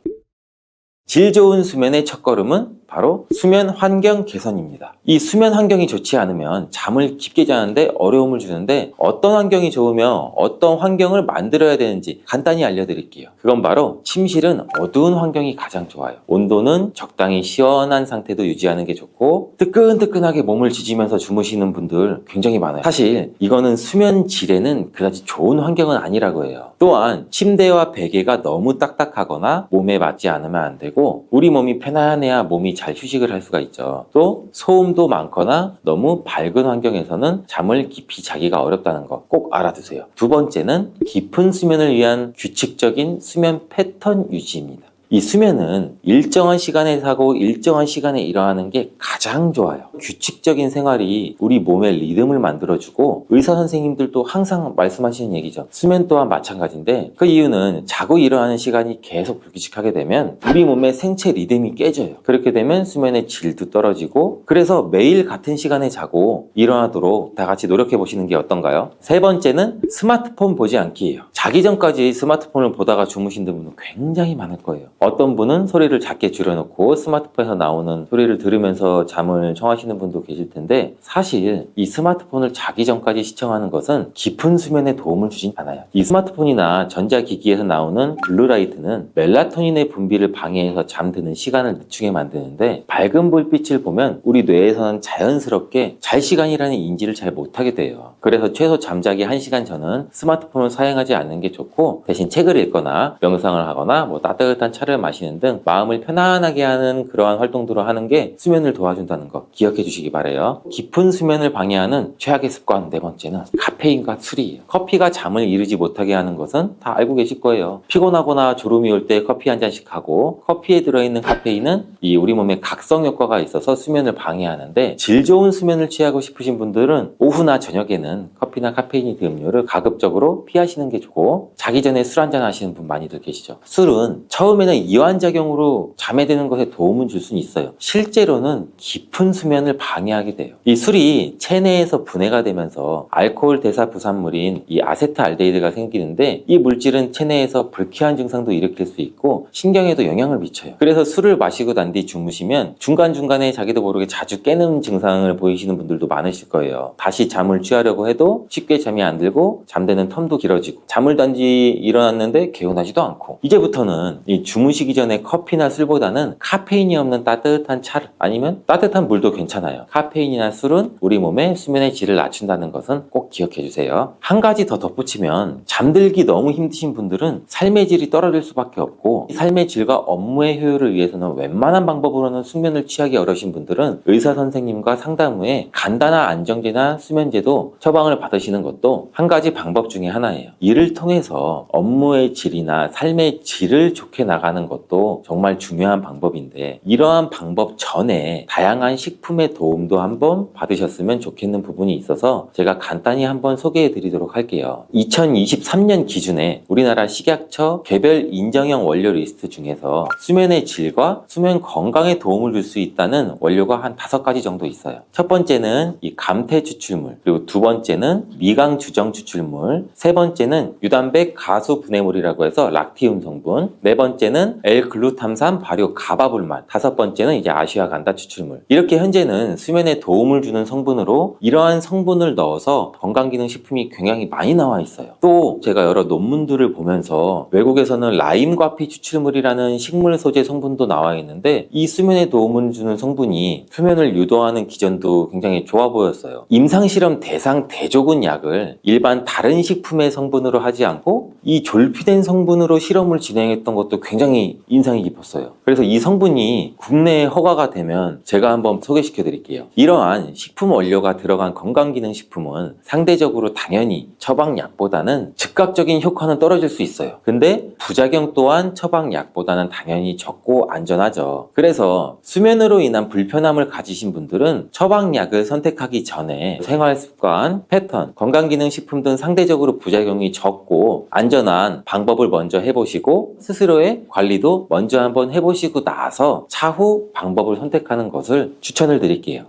질 좋은 수면의 첫걸음은 바로 수면 환경 개선입니다. 이 수면 환경이 좋지 않으면 잠을 깊게 자는데 어려움을 주는데, 어떤 환경이 좋으며 어떤 환경을 만들어야 되는지 간단히 알려드릴게요. 그건 바로, 침실은 어두운 환경이 가장 좋아요. 온도는 적당히 시원한 상태도 유지하는 게 좋고, 뜨끈뜨끈하게 몸을 지지면서 주무시는 분들 굉장히 많아요. 사실 이거는 수면 질에는 그다지 좋은 환경은 아니라고 해요. 또한 침대와 베개가 너무 딱딱하거나 몸에 맞지 않으면 안 되고, 우리 몸이 편안해야 몸이 잘 휴식을 할 수가 있죠. 또 소음도 많거나 너무 밝은 환경에서는 잠을 깊이 자기가 어렵다는 거 꼭 알아두세요. 두 번째는 깊은 수면을 위한 규칙적인 수면 패턴 유지입니다. 이 수면은 일정한 시간에 자고 일정한 시간에 일어나는 게 가장 좋아요. 규칙적인 생활이 우리 몸의 리듬을 만들어주고, 의사 선생님들도 항상 말씀하시는 얘기죠. 수면 또한 마찬가지인데, 그 이유는 자고 일어나는 시간이 계속 불규칙하게 되면 우리 몸의 생체 리듬이 깨져요. 그렇게 되면 수면의 질도 떨어지고, 그래서 매일 같은 시간에 자고 일어나도록 다 같이 노력해 보시는 게 어떤가요? 세 번째는 스마트폰 보지 않기예요. 자기 전까지 스마트폰을 보다가 주무신 분은 굉장히 많을 거예요. 어떤 분은 소리를 작게 줄여놓고 스마트폰에서 나오는 소리를 들으면서 잠을 청하시는 분도 계실 텐데, 사실 이 스마트폰을 자기 전까지 시청하는 것은 깊은 수면에 도움을 주진 않아요. 이 스마트폰이나 전자기기에서 나오는 블루라이트는 멜라토닌의 분비를 방해해서 잠드는 시간을 늦추게 만드는데, 밝은 불빛을 보면 우리 뇌에서는 자연스럽게 잘 시간이라는 인지를 잘 못하게 돼요. 그래서 최소 잠자기 1시간 전은 스마트폰을 사용하지 않는 게 좋고, 대신 책을 읽거나 명상을 하거나 따뜻한 차를 마시는 등 마음을 편안하게 하는 그러한 활동들을 하는 게 수면을 도와준다는 거 기억해 주시기 바라요. 깊은 수면을 방해하는 최악의 습관 네 번째는 카페인과 술이에요. 커피가 잠을 이루지 못하게 하는 것은 다 알고 계실 거예요. 피곤하거나 졸음이 올 때 커피 한 잔씩 하고, 커피에 들어있는 카페인은 이 우리 몸에 각성 효과가 있어서 수면을 방해하는데, 질 좋은 수면을 취하고 싶으신 분들은 오후나 저녁에는 커피나 카페인이 든 음료를 가급적으로 피하시는 게 좋고, 자기 전에 술 한잔 하시는 분 많이들 계시죠. 술은 처음에는 이완작용으로 잠에 드는 것에 도움은 줄 수는 있어요. 실제로는 깊은 수면을 방해하게 돼요. 이 술이 체내에서 분해가 되면서 알코올 대사 부산물인 이 아세트알데히드가 생기는데, 이 물질은 체내에서 불쾌한 증상도 일으킬 수 있고 신경에도 영향을 미쳐요. 그래서 술을 마시고 난 뒤 주무시면 중간중간에 자기도 모르게 자주 깨는 증상을 보이시는 분들도 많으실 거예요. 다시 잠을 취하려고 해도 쉽게 잠이 안 들고, 잠드는 텀도 길어지고, 잠을 단지 일어났는데 개운하지도 않고. 이제부터는 이 주무시기 전에 커피나 술보다는 카페인이 없는 따뜻한 차를, 아니면 따뜻한 물도 괜찮아요. 카페인이나 술은 우리 몸의 수면의 질을 낮춘다는 것은 꼭 기억해 주세요. 한 가지 더 덧붙이면, 잠들기 너무 힘드신 분들은 삶의 질이 떨어질 수밖에 없고, 삶의 질과 업무의 효율을 위해서는 웬만한 방법으로는 숙면을 취하기 어려우신 분들은 의사 선생님과 상담 후에 간단한 안정제나 수면제도 처방을 받아 받으시는 것도 한 가지 방법 중에 하나예요. 이를 통해서 업무의 질이나 삶의 질을 좋게 나가는 것도 정말 중요한 방법인데, 이러한 방법 전에 다양한 식품의 도움도 한번 받으셨으면 좋겠는 부분이 있어서 제가 간단히 한번 소개해 드리도록 할게요. 2023년 기준에 우리나라 식약처 개별 인정형 원료 리스트 중에서 수면의 질과 수면 건강에 도움을 줄 수 있다는 원료가 한 5가지 정도 있어요. 첫 번째는 이 감태 추출물, 그리고 두 번째는 미강 주정 추출물, 세 번째는 유단백 가수 분해물이라고 해서 락티움 성분, 네 번째는 L글루탐산 발효 가바불만, 다섯 번째는 이제 아시아간다 추출물. 이렇게 현재는 수면에 도움을 주는 성분으로 이러한 성분을 넣어서 건강기능식품이 굉장히 많이 나와 있어요. 또 제가 여러 논문들을 보면서 외국에서는 라임 과피 추출물이라는 식물 소재 성분도 나와 있는데, 이 수면에 도움을 주는 성분이 수면을 유도하는 기전도 굉장히 좋아 보였어요. 임상실험 대상 대조군 약을 일반 다른 식품의 성분으로 하지 않고 이 졸피된 성분으로 실험을 진행했던 것도 굉장히 인상이 깊었어요. 그래서 이 성분이 국내에 허가가 되면 제가 한번 소개시켜 드릴게요. 이러한 식품 원료가 들어간 건강기능식품은 상대적으로 당연히 처방약보다는 즉각적인 효과는 떨어질 수 있어요. 근데 부작용 또한 처방약보다는 당연히 적고 안전하죠. 그래서 수면으로 인한 불편함을 가지신 분들은 처방약을 선택하기 전에 생활습관, 패턴, 건강기능식품 등 상대적으로 부작용이 적고 안전한 방법을 먼저 해보시고 스스로의 관리도 먼저 한번 해보시고 나서 차후 방법을 선택하는 것을 추천을 드릴게요.